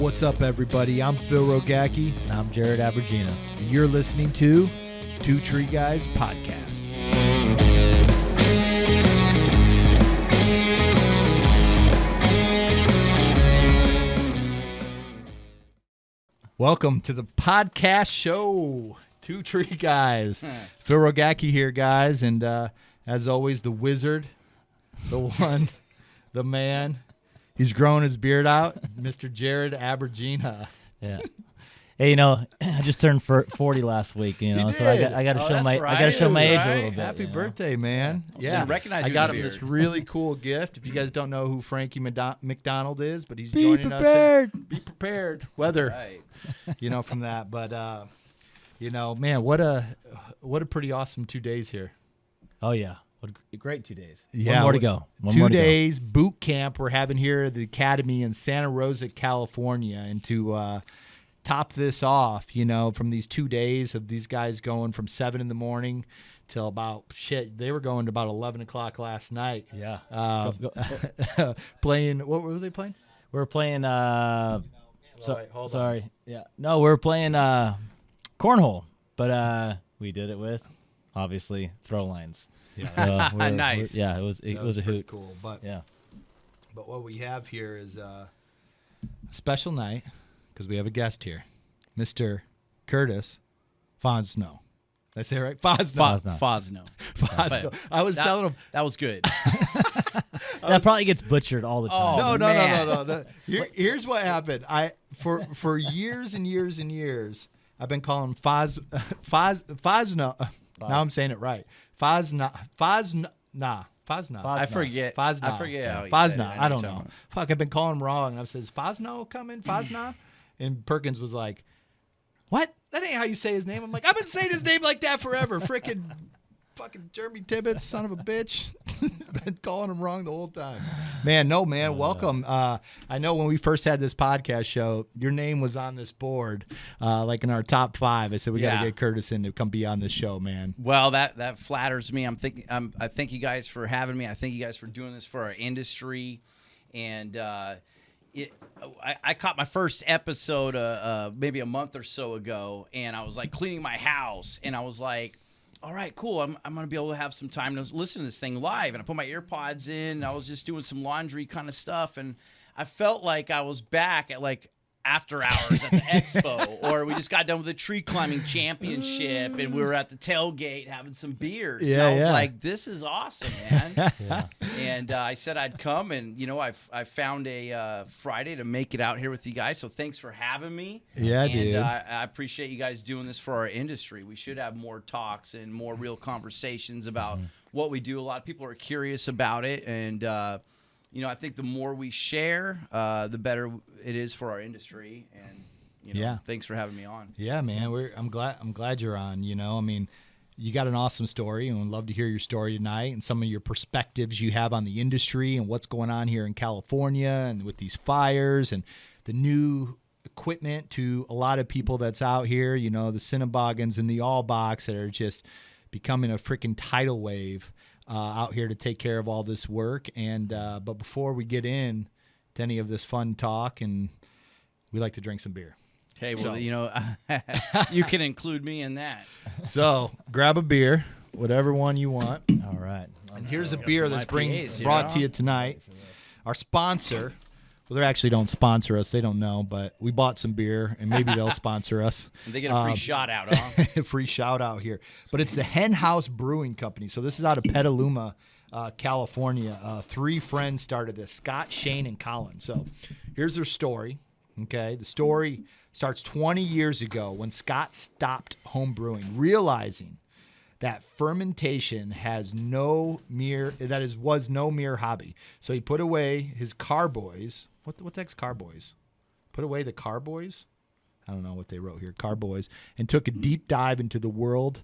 What's up, everybody? I'm Phil Rogacki. And I'm Jared Abergina. And you're listening to Two Tree Guys Podcast. Welcome to the podcast show, Two Tree Guys. Phil Rogacki here, guys. And as always, the wizard, the one, the man. He's growing his beard out, Mr. Jared Abergina. Yeah. Hey, I just turned 40 last week, so I got to show my age a little bit. Happy birthday, man! Yeah, I got him this really cool gift. If you guys don't know who Frankie McDonald is, but he's joining us. Be prepared. Weather, right. From that. But man, what a pretty awesome 2 days here. Oh yeah. What a great 2 days. Yeah, One more to go. 2 days boot camp we're having here at the Academy in Santa Rosa, California. And to top this off, from these 2 days of these guys going from 7 in the morning till about, they were going to about 11 o'clock last night. Yeah. Playing, what were they playing? We were playing, hold on. Yeah. No, we were playing cornhole, but we did it with, obviously, throw lines. Yeah, so nice. It was a hoot. Cool, but yeah. But what we have here is a special night because we have a guest here, Mr. Curtis Fosnaugh. Did I say it right? Fosnaugh. Fosnaugh. I was telling him that was good. That probably gets butchered all the time. No. Here's what happened. For years and years and years, I've been calling Fosnaugh. Now I'm saying it right. Fosnaugh. I forget. Fosnaugh. I forget how Fosnaugh. I don't know. Fuck, I've been calling him wrong. And I says, Fosnaugh coming? Fosnaugh? And Perkins was like, what? That ain't how you say his name. I'm like, I've been saying his name like that forever. Freaking fucking Jeremy Tibbetts, son of a bitch. Been calling him wrong the whole time. Man, welcome. I know when we first had this podcast show, your name was on this board, like in our top 5. I said, we got to get Curtis in to come be on this show, man. Well, that flatters me. I thank you guys for having me. I thank you guys for doing this for our industry. And I caught my first episode maybe a month or so ago, and I was like cleaning my house, and I was like, all right, cool. I'm going to be able to have some time to listen to this thing live. And I put my earpods in. And I was just doing some laundry kind of stuff. And I felt like I was back at like after hours at the expo, or we just got done with the tree climbing championship and we were at the tailgate having some beers. Yeah, and I was like, this is awesome, man. Yeah. And I said I'd come, and I found a Friday to make it out here with you guys. So thanks for having me. Yeah, and, dude. I appreciate you guys doing this for our industry. We should have more talks and more real conversations about what we do. A lot of people are curious about it, and I think the more we share, the better it is for our industry. And thanks for having me on. Yeah, man. I'm glad you're on. You got an awesome story, and we'd love to hear your story tonight and some of your perspectives you have on the industry and what's going on here in California and with these fires and the new equipment to a lot of people that's out here. The Cinnabogans and the All Box that are just becoming a freaking tidal wave out here to take care of all this work. And but before we get in to any of this fun talk, and we like to drink some beer. Hey, well, you can include me in that. So grab a beer, whatever one you want. All right. And here's a beer that's brought to you tonight. Our sponsor. Well, they actually don't sponsor us. They don't know, but we bought some beer, and maybe they'll sponsor us. And they get a free shout out, huh? Free shout out here. But it's the Hen House Brewing Company. So this is out of Petaluma, California. 3 friends started this, Scott, Shane, and Colin. So here's their story. Okay, the story starts 20 years ago when Scott stopped home brewing, realizing that fermentation was no mere hobby. So he put away his carboys. What the heck's carboys? Put away the carboys? I don't know what they wrote here. Carboys. And took a deep dive into the world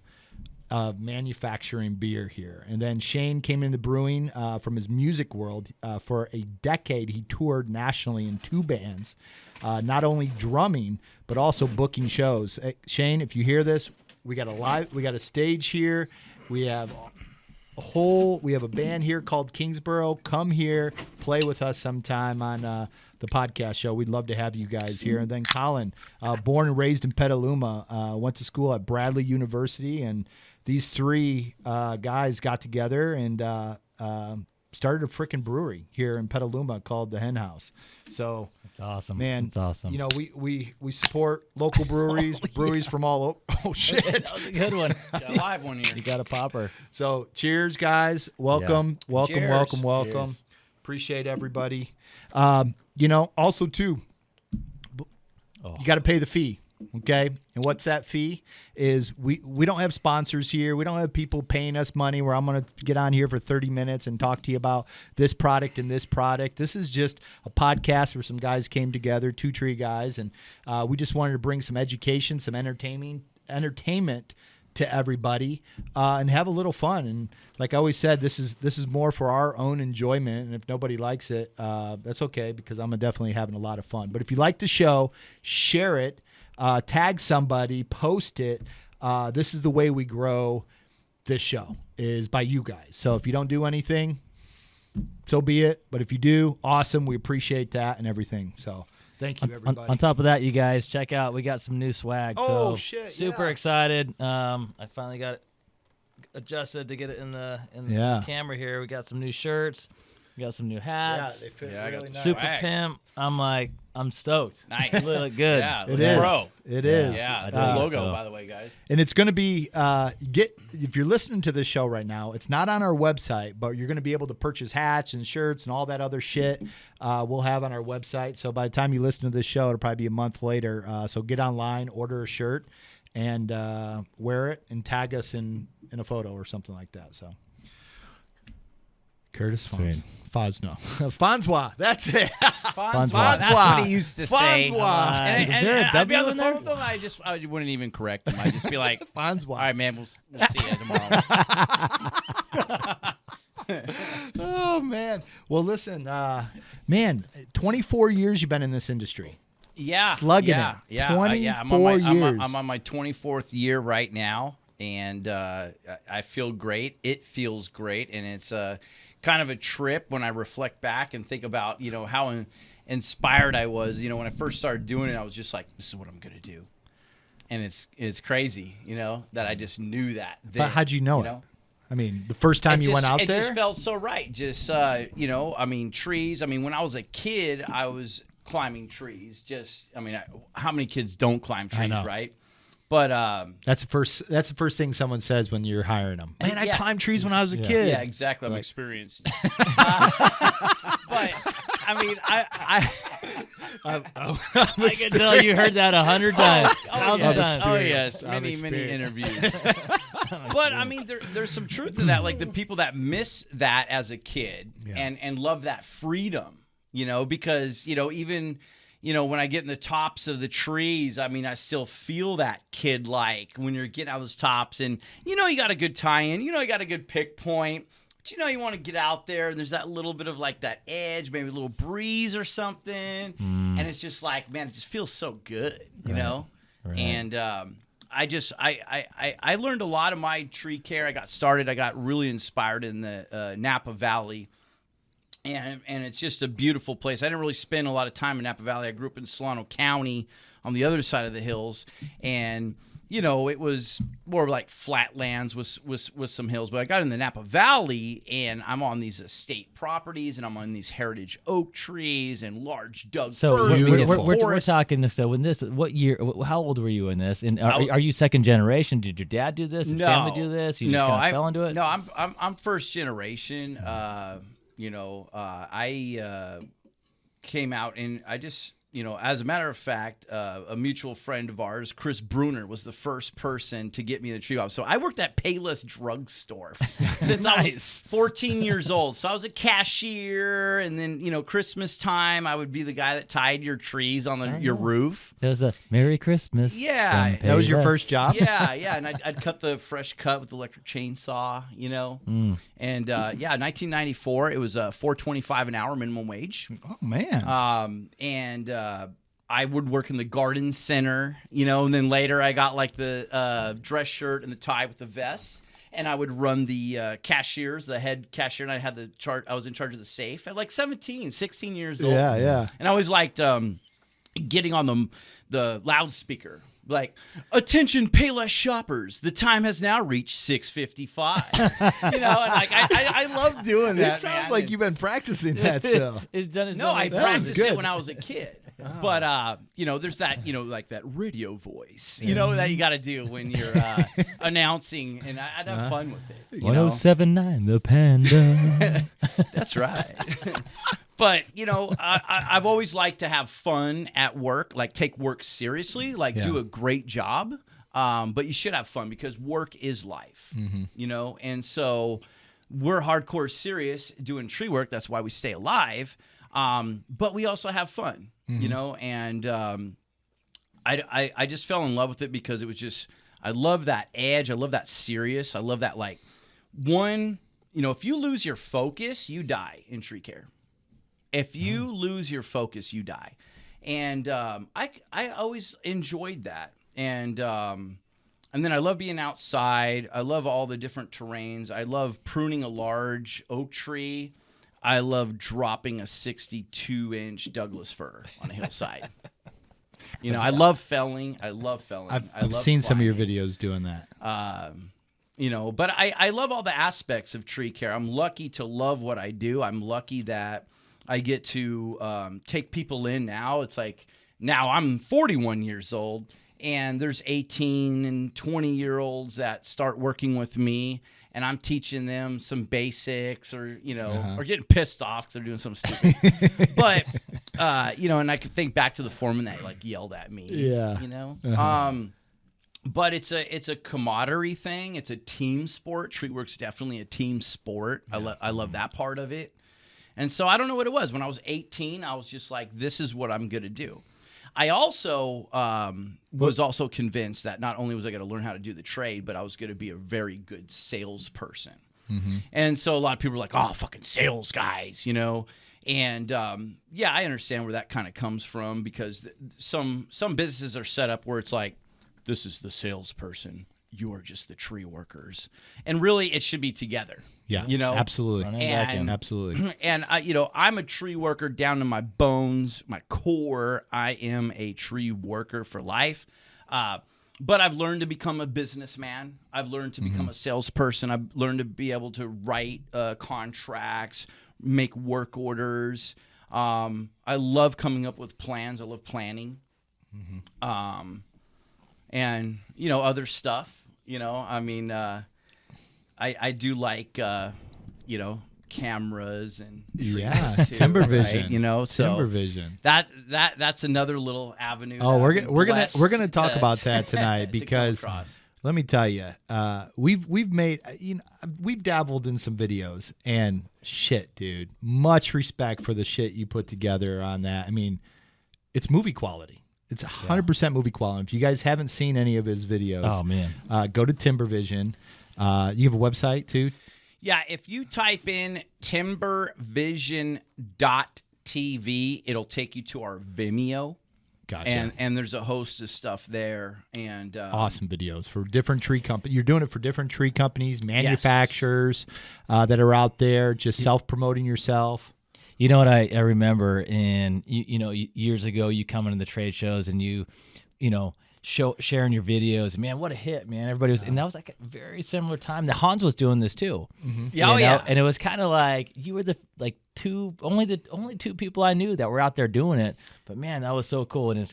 of manufacturing beer here. And then Shane came into brewing from his music world. For a decade, he toured nationally in 2 bands, not only drumming, but also booking shows. Shane, if you hear this, we got a stage here. We have a band here called Kingsborough. Come here, play with us sometime on the podcast show. We'd love to have you guys here. And then Colin, born and raised in Petaluma, went to school at Bradley University, and these three guys got together and started a freaking brewery here in Petaluma called the Hen House. So It's awesome. man, it's awesome. You know, we support local breweries, breweries from all over. Oh shit, that was a good one. Got a live one here. You got a popper. So cheers, guys. Welcome, welcome, Cheers. welcome, welcome. Cheers. Appreciate everybody. You know, also too, you got to pay the fee. Okay. And what's that fee is we don't have sponsors here. We don't have people paying us money where I'm going to get on here for 30 minutes and talk to you about this product and this product. This is just a podcast where some guys came together, two tree guys. And we just wanted to bring some education, some entertainment to everybody and have a little fun. And like I always said, this is more for our own enjoyment. And if nobody likes it, that's okay, because I'm definitely having a lot of fun. But if you like the show, share it. Tag somebody, post it. This is the way we grow this show, is by you guys. So if you don't do anything, so be it. But if you do, awesome. We appreciate that and everything. So thank you, everybody. On top of that, you guys, check out, we got some new swag. Oh, so shit, super yeah. excited. I finally got it adjusted to get it in the camera here. We got some new shirts. We got some new hats. They fit I got really the nice. Super swag. pimp. I'm stoked. Nice. They look good. Yeah, It is. Bro. It is. Yeah, I the dig it, logo, so. by the way, guys. And it's going to be, if you're listening to this show right now, it's not on our website, but you're going to be able to purchase hats and shirts and all that other shit we'll have on our website. So by the time you listen to this show, it'll probably be a month later. So get online, order a shirt, and wear it, and tag us in a photo or something like that. So Curtis Sweet. Fosnaugh. Fonswa. That's it. Fonswa. Fonswa. That's what he used to say. Fonswa. And Is there a I'd be on W the in phone there? with him. I wouldn't even correct him. I'd just be like, Fonswa. all right, man, we'll see you tomorrow. Oh, man. Well, listen, man, 24 years you've been in this industry. Yeah. Slugging yeah, it. Yeah. 24 years. I'm on my 24th year right now, and I feel great. It feels great, and it's kind of a trip when I reflect back and think about, you know, how inspired I was. You know, when I first started doing it, I was just like, this is what I'm going to do. And it's crazy, you know, that I just knew that. Then, But how'd you know it? I mean, the first time you went out it there? It just felt so right. Just, you know, I mean, trees. I mean, when I was a kid, I was climbing trees. Just, I mean, how many kids don't climb trees, know. right? But That's the first thing someone says when you're hiring them. Man, I Yeah. climbed trees when I was a kid. yeah, exactly. I'm experienced. But I mean, I I can tell you heard that 100 times. oh, 1,000 yes. times. Oh yes, I'm many experienced. interviews. But I mean, there's some truth in that. Like the people that miss that as a kid and love that freedom, you know, because you know even. You know, when I get in the tops of the trees, I mean, I still feel that kid-like when you're getting out of those tops. And, you know, you got a good tie-in. You know, you got a good pick point. But, you know, you want to get out there, and there's that little bit of, like, that edge, maybe a little breeze or something. And it's just like, man, it just feels so good, you know? Right. And I learned a lot of my tree care. I got really inspired in the Napa Valley. And it's just a beautiful place. I didn't really spend a lot of time in Napa Valley. I grew up in Solano County on the other side of the hills. And, you know, it was more of like flat lands with some hills. But I got in the Napa Valley, and I'm on these estate properties, and I'm on these heritage oak trees and large Doug So firs. we're talking this. So when this, what year? How old were you in this? And are you second generation? Did your dad do this? Did family do this? You just kind of fell into it? No, I'm first generation. You know, I came out, and I just, you know, as a matter of fact, a mutual friend of ours, Chris Bruner, was the first person to get me in the tree hop. So I worked at Payless Drugstore since I was 14 years old. So I was a cashier, and then, you know, Christmas time, I would be the guy that tied your trees on your roof. There was a Merry Christmas. Yeah. from That was your Payless. first job? Yeah, and I'd cut the fresh cut with the electric chainsaw, you know. And, 1994, it was 4.25 an hour minimum wage. Oh, man. I would work in the garden center, you know, and then later I got like the dress shirt and the tie with the vest. and I would run the cashiers, the head cashier, and I had the chart. I was in charge of the safe at like 17, 16 years old. Yeah. And I always liked getting on the loudspeaker. Like, attention, Payless shoppers. The time has now reached 6:55. And like I love doing that. It sounds man. like you've been practicing that still. It's done. No, I That was practiced good. it when I was a kid. But there's that, like that radio voice, that you got to do when you're announcing, and I'd have fun with it. 1079 The Panda. That's right. But I've always liked to have fun at work, like take work seriously, like do a great job. But you should have fun because work is life, and so we're hardcore serious doing tree work. That's why we stay alive. But we also have fun, and I just fell in love with it because it was just, I love that edge. I love that serious. I love that, if you lose your focus, you die in tree care. If you lose your focus, you die. And I always enjoyed that. And then I love being outside. I love all the different terrains. I love pruning a large oak tree. I love dropping a 62-inch Douglas fir on a hillside. I love felling. I've seen some of your videos doing that. But I love all the aspects of tree care. I'm lucky to love what I do. I'm lucky that I get to take people in now. It's like, now I'm 41 years old, and there's 18 and 20-year-olds that start working with me, and I'm teaching them some basics, or or getting pissed off because they're doing something stupid. But and I can think back to the foreman that yelled at me. But it's a camaraderie thing. It's a team sport. Tree work's definitely a team sport. I love that part of it. And so I don't know what it was. When I was 18, I was just like, this is what I'm going to do. I also was also convinced that not only was I going to learn how to do the trade, but I was going to be a very good salesperson. And so a lot of people were like, oh, fucking sales guys, And I understand where that kind of comes from, because some businesses are set up where it's like, this is the salesperson, you're just the tree workers. And really, it should be together. Yeah, absolutely. And absolutely. And I'm a tree worker down to my bones, my core. I am a tree worker for life. But I've learned to become a businessman. I've learned to become a salesperson. I've learned to be able to write contracts, make work orders. I love coming up with plans. I love planning. And other stuff. I do like, cameras and Timbervision, right? So Timbervision. That's another little avenue. Oh, we're gonna talk about that tonight because let me tell you, we've made we've dabbled in some videos, and shit, dude, much respect for the shit you put together on that. I mean, it's movie quality. It's 100% movie quality. If you guys haven't seen any of his videos, oh man, go to Timbervision. You have a website too? Yeah, if you type in timbervision.tv, it'll take you to our Vimeo. Gotcha. And there's a host of stuff there. And awesome videos for different tree companies. You're doing it for different tree companies, manufacturers that are out there, just self-promoting yourself. You know what I remember in years ago, you come into the trade shows and you sharing your videos. Man, what a hit, man! Everybody was, and that was like a very similar time that Hans was doing this too. Yeah, and it was kind of like you were the only two people I knew that were out there doing it. But man, that was so cool, and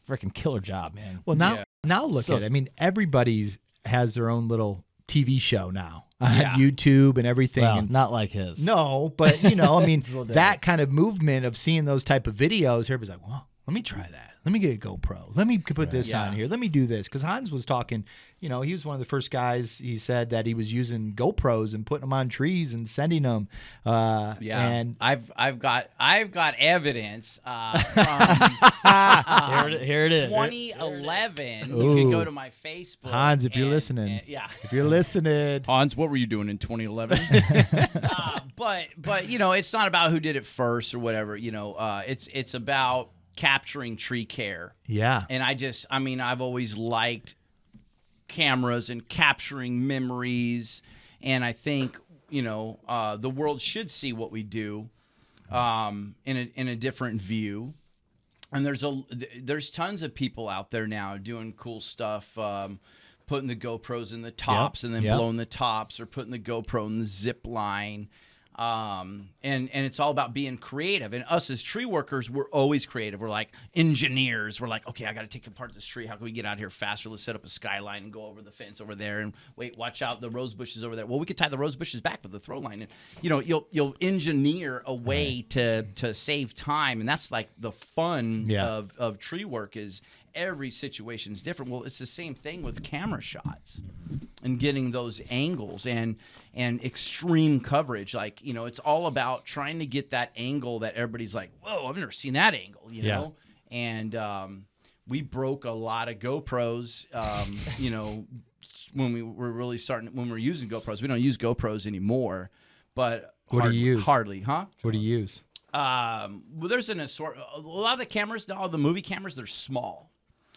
freaking killer job, man. Well, now look at it. I mean, everybody's has their own little TV show now on YouTube and everything. Well, and not like his. No, but that kind of movement of seeing those type of videos, everybody's like, well, let me try that. Let me get a GoPro. Let me put this on here. Let me do this. Because Hans was talking, he was one of the first guys, he said that he was using GoPros and putting them on trees and sending them. And I've got evidence from here it is. 2011. You can go to my Facebook. Hans, if you're listening. If you're listening. Hans, what were you doing in 2011? But it's not about who did it first or whatever. It's about capturing tree care. Yeah. And I've always liked cameras and capturing memories. And I think, the world should see what we do in a different view. And there's tons of people out there now doing cool stuff, putting the GoPros in the tops and then blowing the tops, or putting the GoPro in the zip line. And it's all about being creative. And us as tree workers, we're always creative. We're like engineers. We're like, okay, I got to take apart this tree. How can we get out here faster? Let's set up a skyline and go over the fence over there. And wait, watch out, the rose bushes over there. Well, we could tie the rose bushes back with the throw line. And you'll engineer a way to save time. And that's like the fun of tree work is every situation is different. Well, it's the same thing with camera shots and getting those angles and extreme coverage. Like, it's all about trying to get that angle that everybody's like, whoa, I've never seen that angle, know? And we broke a lot of GoPros, when we were really when we were using GoPros. We don't use GoPros anymore, but what do you use? Hardly, huh? What do you use? Well, there's an assortment. A lot of the cameras, all the movie cameras, they're small.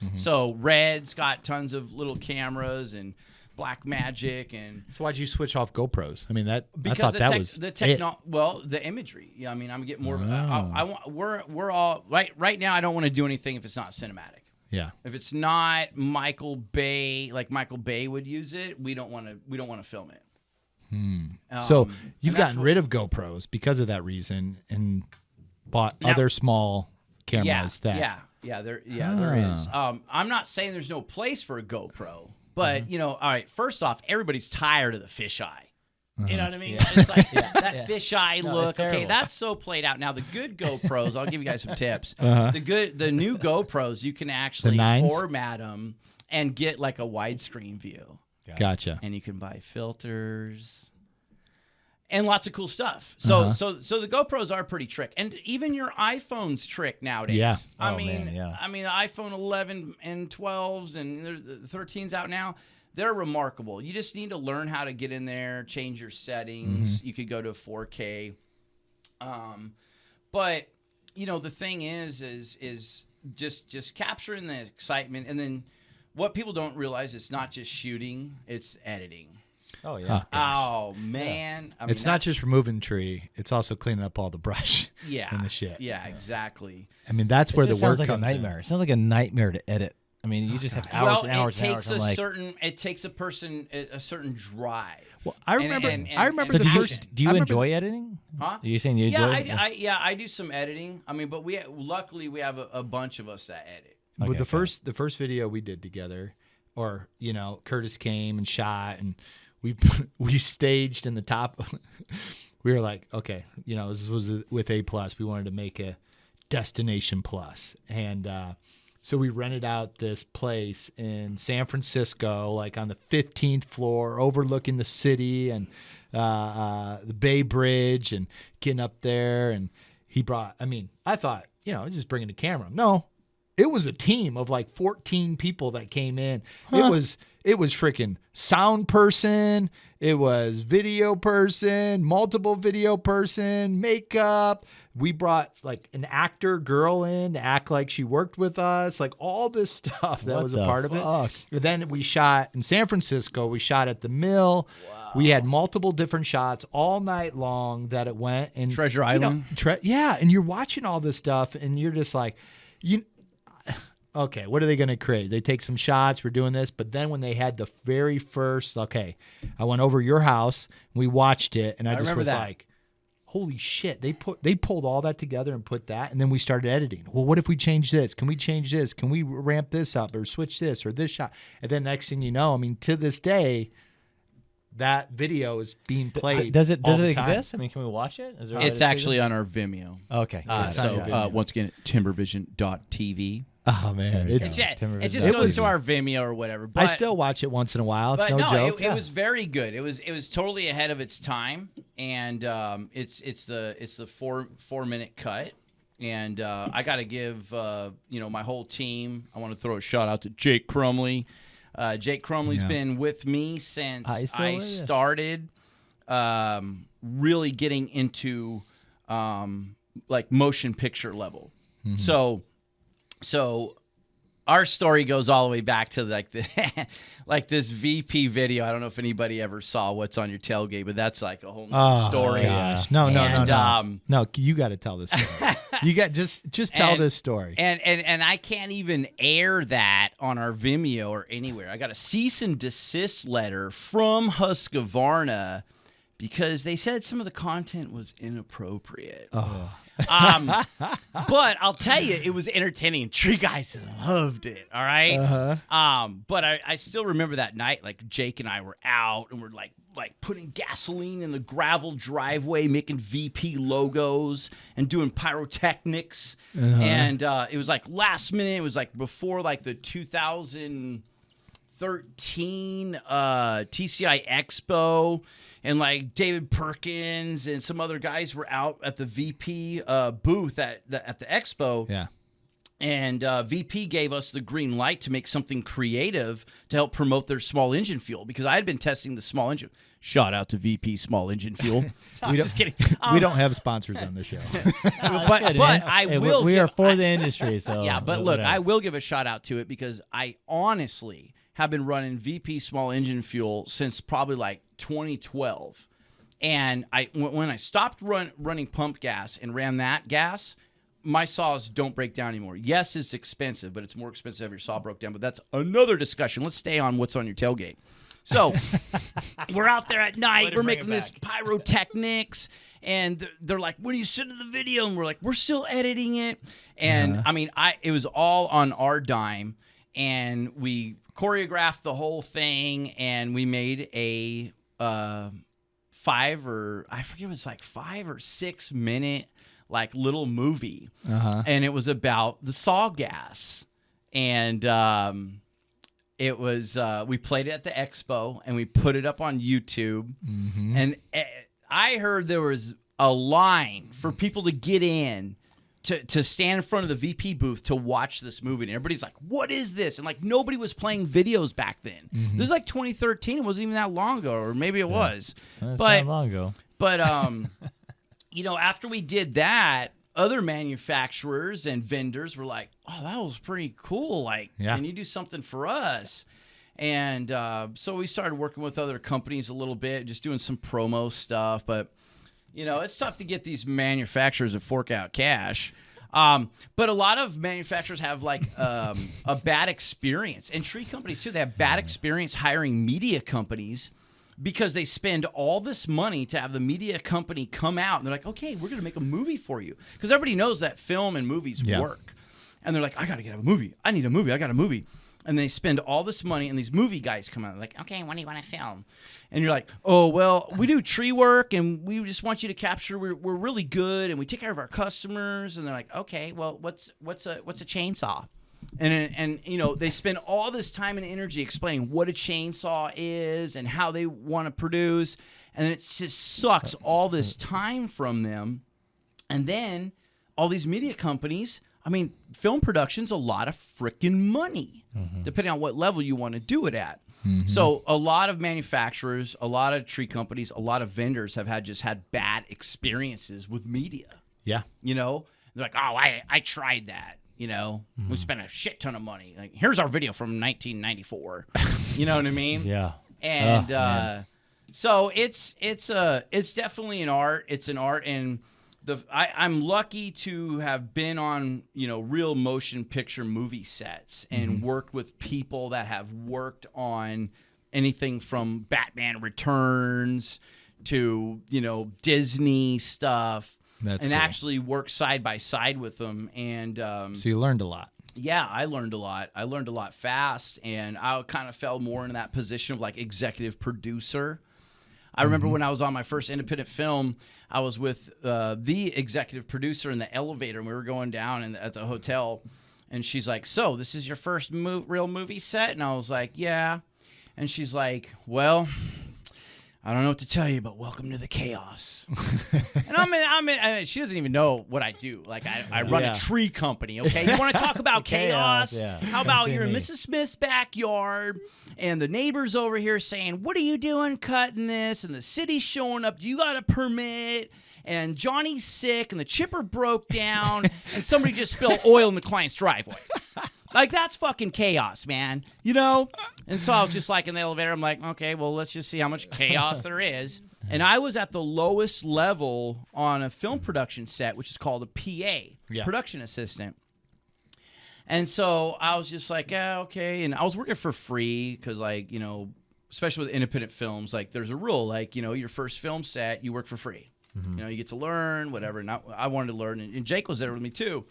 Mm-hmm. So Red's got tons of little cameras and Black Magic, and so why'd you switch off GoPros? I mean, because I thought that was the imagery. Yeah, I mean, I'm getting more. We're all right now. I don't want to do anything if it's not cinematic. Yeah. If it's not Michael Bay, like Michael Bay would use it, we don't want to film it. So you've gotten rid of GoPros because of that reason, and bought other small cameras. There is. I'm not saying there's no place for a GoPro, but all right. First off, everybody's tired of the fisheye. You know what I mean? Yeah. It's like that fisheye look. Okay, that's so played out. Now the good GoPros, I'll give you guys some tips. The new GoPros, you can actually format them and get like a widescreen view. Gotcha. And you can buy filters and lots of cool stuff. So the GoPros are pretty trick, and even your iPhone's trick nowadays. Yeah. I mean, the iPhone 11 and 12s and the 13s out now. They're remarkable. You just need to learn how to get in there, change your settings. You could go to 4K. But the thing is just capturing the excitement, and then what people don't realize, it's not just shooting, it's editing. Oh yeah. Oh man. I mean, it's not just removing tree; it's also cleaning up all the brush. Yeah. And the shit. Yeah, exactly. I mean, that's where the work sounds like comes a nightmare. in. It sounds like a nightmare to edit. I mean, you just have hours and hours and hours. It takes a person a certain drive. Well, I remember So the first. do you enjoy editing? Huh? Are you saying you enjoy it? I do some editing. I mean, but luckily we have a bunch of us that edit. Okay, with the first video we did together, or Curtis came and shot, and we staged in the top. We were like, okay, this was with A+. We wanted to make a Destination Plus, and so we rented out this place in San Francisco, like on the 15th floor, overlooking the city and the Bay Bridge, and getting up there. And he brought. I mean, I thought, just bringing the camera. No, it was a team of like 14 people that came in. Huh. It was freaking sound person. It was video person, multiple video person, makeup. We brought like an actor girl in to act like she worked with us, like all this stuff that was a part of it. And then we shot in San Francisco. We shot at the Mill. Wow. We had multiple different shots all night long that it went. And Treasure Island. And you're watching all this stuff, and you're just like, okay, what are they going to create? They take some shots, we're doing this. But then when they had the very first, I went over your house, we watched it, and I just was like, holy shit, they pulled all that together and put that, and then we started editing. Well, what if we change this? Can we change this? Can we ramp this up or switch this or this shot? And then next thing you know, I mean, to this day, that video is being played. Does it exist? I mean, can we watch it? It's actually on our Vimeo. Okay. Once again, timbervision.tv. Oh man, it just goes to our Vimeo or whatever. But I still watch it once in a while. But no joke. It was very good. It was totally ahead of its time, and it's the 4-minute cut. And I got to give my whole team. I want to throw a shout out to Jake Crumley. Jake Crumley's been with me since I started really getting into like motion picture level. Mm-hmm. So our story goes all the way back to like the like this VP video. I don't know if anybody ever saw What's on Your Tailgate, but that's like a whole nother story. Gosh. No, you got to tell this story. You got just tell this story. And I can't even air that on our Vimeo or anywhere. I got a cease and desist letter from Husqvarna because they said some of the content was inappropriate. Oh. But I'll tell you, it was entertaining. Tree guys loved it. All right. Uh-huh. But I still remember that night. Like Jake and I were out, and we're like putting gasoline in the gravel driveway, making VP logos, and doing pyrotechnics. And it was like last minute. It was like before like the 2013 TCI Expo. And like David Perkins and some other guys were out at the VP booth at the expo. Yeah. And VP gave us the green light to make something creative to help promote their small engine fuel because I had been testing the small engine. Shout out to VP Small Engine Fuel. Just kidding. We don't have sponsors on the show. but I will. We are for the industry, so yeah. But look, I will give a shout out to it because I honestly have been running VP Small Engine Fuel since probably like 2012. And when I stopped running pump gas and ran that gas, my saws don't break down anymore. Yes, it's expensive, but it's more expensive if your saw broke down. But that's another discussion. Let's stay on What's on Your Tailgate. So we're out there at night. We're making this pyrotechnics. And they're like, when you send the video? And we're like, we're still editing it. And I mean, it was all on our dime. And we choreographed the whole thing. And we made a 5 or 6 minute like little movie. And it was about the saw gas. And it was we played it at the expo and we put it up on YouTube. And I heard there was a line for people to get in to stand in front of the VP booth to watch this movie. And everybody's like, what is this? And like nobody was playing videos back then. This was like 2013. It wasn't even that long ago, or maybe it was. That's but not long ago. But you know, after we did that, other manufacturers and vendors were like, oh, that was pretty cool. Like, can you do something for us? And so we started working with other companies a little bit, just doing some promo stuff. But, you know, it's tough to get these manufacturers to fork out cash. But a lot of manufacturers have like a bad experience. And tree companies, too, they have bad experience hiring media companies because they spend all this money to have the media company come out and they're like, okay, we're going to make a movie for you. Because everybody knows that film and movies work. And they're like, I got to get a movie. I need a movie. I got a movie. And they spend all this money and these movie guys come out like, okay, what do you want to film? And you're like, oh, well, we do tree work and we just want you to capture. We're really good and we take care of our customers. And they're like, okay, well, what's a chainsaw? And you know, they spend all this time and energy explaining what a chainsaw is and how they want to produce, and it just sucks all this time from them. And then all these media companies, I mean, film production's a lot of freaking money, depending on what level you want to do it at. So a lot of manufacturers, a lot of tree companies, a lot of vendors have had bad experiences with media. Yeah. You know, they're like, oh, I tried that. You know, we spent a shit ton of money. Like, here's our video from 1994. You know what I mean? Yeah. And so it's definitely an art. It's an art, and I'm lucky to have been on, you know, real motion picture movie sets and worked with people that have worked on anything from Batman Returns to, you know, Disney stuff. That's and cool. Actually work side by side with them. And so you learned a lot. Yeah, I learned a lot. I learned a lot fast, and I kind of fell more in that position of like executive producer. I remember when I was on my first independent film, I was with the executive producer in the elevator, and we were going down at the hotel, and she's like, so this is your first real movie set? And I was like, yeah. And she's like, well, I don't know what to tell you, but welcome to the chaos. And I mean, she doesn't even know what I do. Like, I run a tree company, okay? You want to talk about chaos? Yeah. How about you're in Mrs. Smith's backyard, and the neighbor's over here saying, what are you doing cutting this? And the city's showing up. Do you got a permit? And Johnny's sick, and the chipper broke down, and somebody just spilled oil in the client's driveway. Like, that's fucking chaos, man. You know? And so I was just like in the elevator. I'm like, okay, well, let's just see how much chaos there is. And I was at the lowest level on a film production set, which is called a PA, production assistant. And so I was just like, yeah, okay. And I was working for free because, like, you know, especially with independent films, like, there's a rule, like, you know, your first film set, you work for free. You know, you get to learn, whatever. And I wanted to learn. And Jake was there with me, too.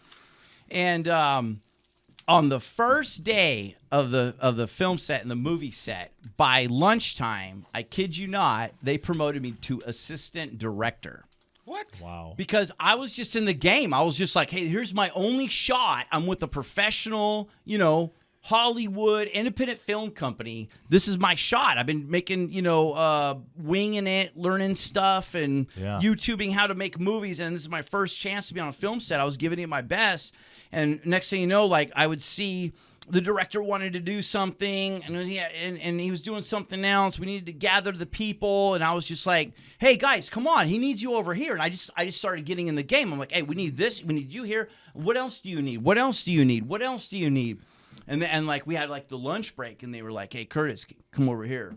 And on the first day of the film set and the movie set, by lunchtime, I kid you not, they promoted me to assistant director. What? Wow. Because I was just in the game. I was just like, hey, here's my only shot. I'm with a professional, you know, Hollywood independent film company. This is my shot. I've been making, you know, winging it, learning stuff, and YouTubing how to make movies. And this is my first chance to be on a film set. I was giving it my best. And next thing you know, like, I would see the director wanted to do something, and he was doing something else. We needed to gather the people, and I was just like, hey, guys, come on. He needs you over here. And I just started getting in the game. I'm like, hey, we need this. We need you here. What else do you need? What else do you need? What else do you need? And like, we had, like, the lunch break, and they were like, hey, Curtis, come over here.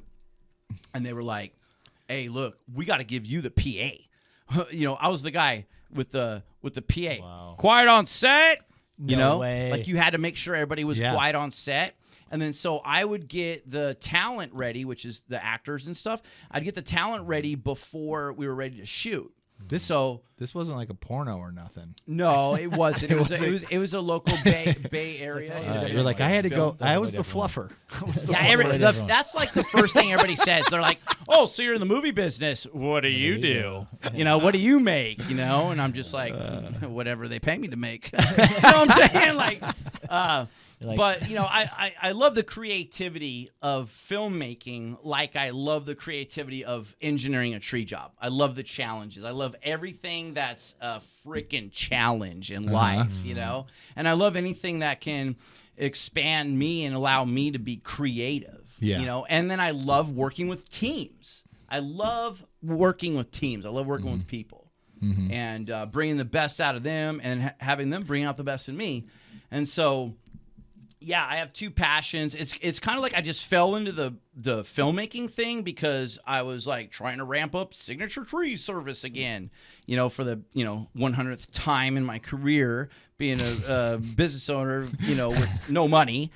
And they were like, hey, look, we got to give you the PA. You know, I was the guy with the PA. Wow. Quiet on set. You know, way. like, you had to make sure everybody was quiet on set. And then so I would get the talent ready, which is the actors and stuff. I'd get the talent ready before we were ready to shoot. This wasn't like a porno or nothing. No, it wasn't. It was a local Bay Area. You're like, I had to go. I was the fluffer. That's like the first thing everybody says. They're like, oh, so you're in the movie business. What do you do? You know, what do you make? You know, and I'm just like, whatever they pay me to make. You know what I'm saying? Like, but, you know, I love the creativity of filmmaking, like I love the creativity of engineering a tree job. I love the challenges. I love everything that's a freaking challenge in life, you know? And I love anything that can expand me and allow me to be creative, you know? And then I love working with teams. I love working with teams. I love working with people and bringing the best out of them and having them bring out the best in me. And so... yeah, I have two passions. It's kind of like I just fell into the filmmaking thing because I was like trying to ramp up signature tree service again, you know, for the 100th time in my career, being a business owner, you know, with no money,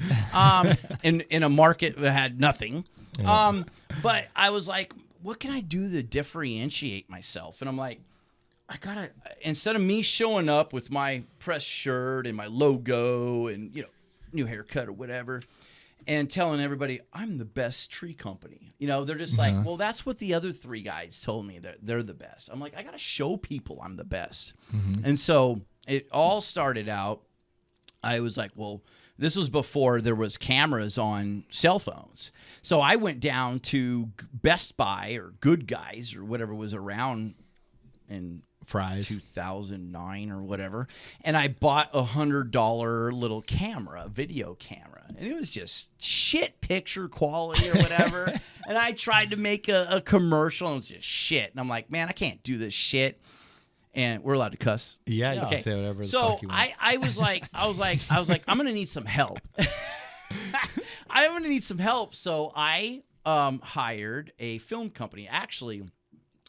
in a market that had nothing. But I was like, what can I do to differentiate myself? And I'm like, I gotta, instead of me showing up with my press shirt and my logo and, you know, new haircut or whatever, and telling everybody I'm the best tree company. You know, they're just like, well, that's what the other three guys told me, that they're the best. I'm like, I got to show people I'm the best. And so it all started out, I was like, well, this was before there was cameras on cell phones. So I went down to Best Buy or Good Guys or whatever was around in Fries. 2009 or whatever, and I bought $100 little camera, video camera, and it was just shit picture quality or whatever. And I tried to make a commercial, and it was just shit. And I'm like, man, I can't do this shit. And we're allowed to cuss. Yeah, you can say whatever. So the fuck you want. I was like, I'm gonna need some help. I'm gonna need some help. So I hired a film company. Actually,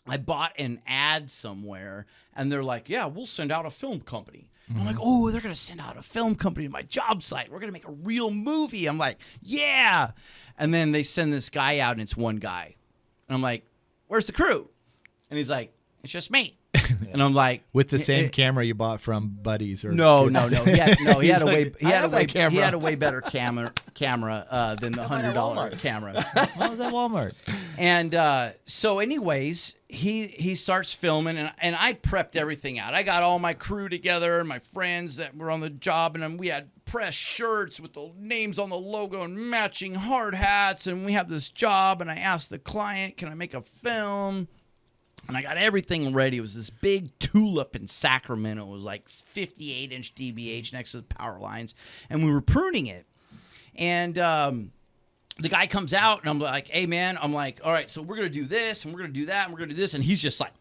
I bought an ad somewhere, and they're like, yeah, we'll send out a film company. I'm like, oh, they're going to send out a film company to my job site. We're going to make a real movie. I'm like, yeah. And then they send this guy out, and it's one guy. And I'm like, where's the crew? And he's like, it's just me. And I'm like, with the same camera you bought from Buddies, or no. He had a way better camera than the $100 camera. What was at Walmart? And so, anyways, he starts filming, and I prepped everything out. I got all my crew together and my friends that were on the job, and we had press shirts with the names on the logo and matching hard hats, and we have this job. And I asked the client, can I make a film? And I got everything ready. It was this big tulip in Sacramento. It was like 58-inch DBH next to the power lines. And we were pruning it. And the guy comes out, and I'm like, hey, man. I'm like, all right, so we're going to do this, and we're going to do that, and we're going to do this. And he's just like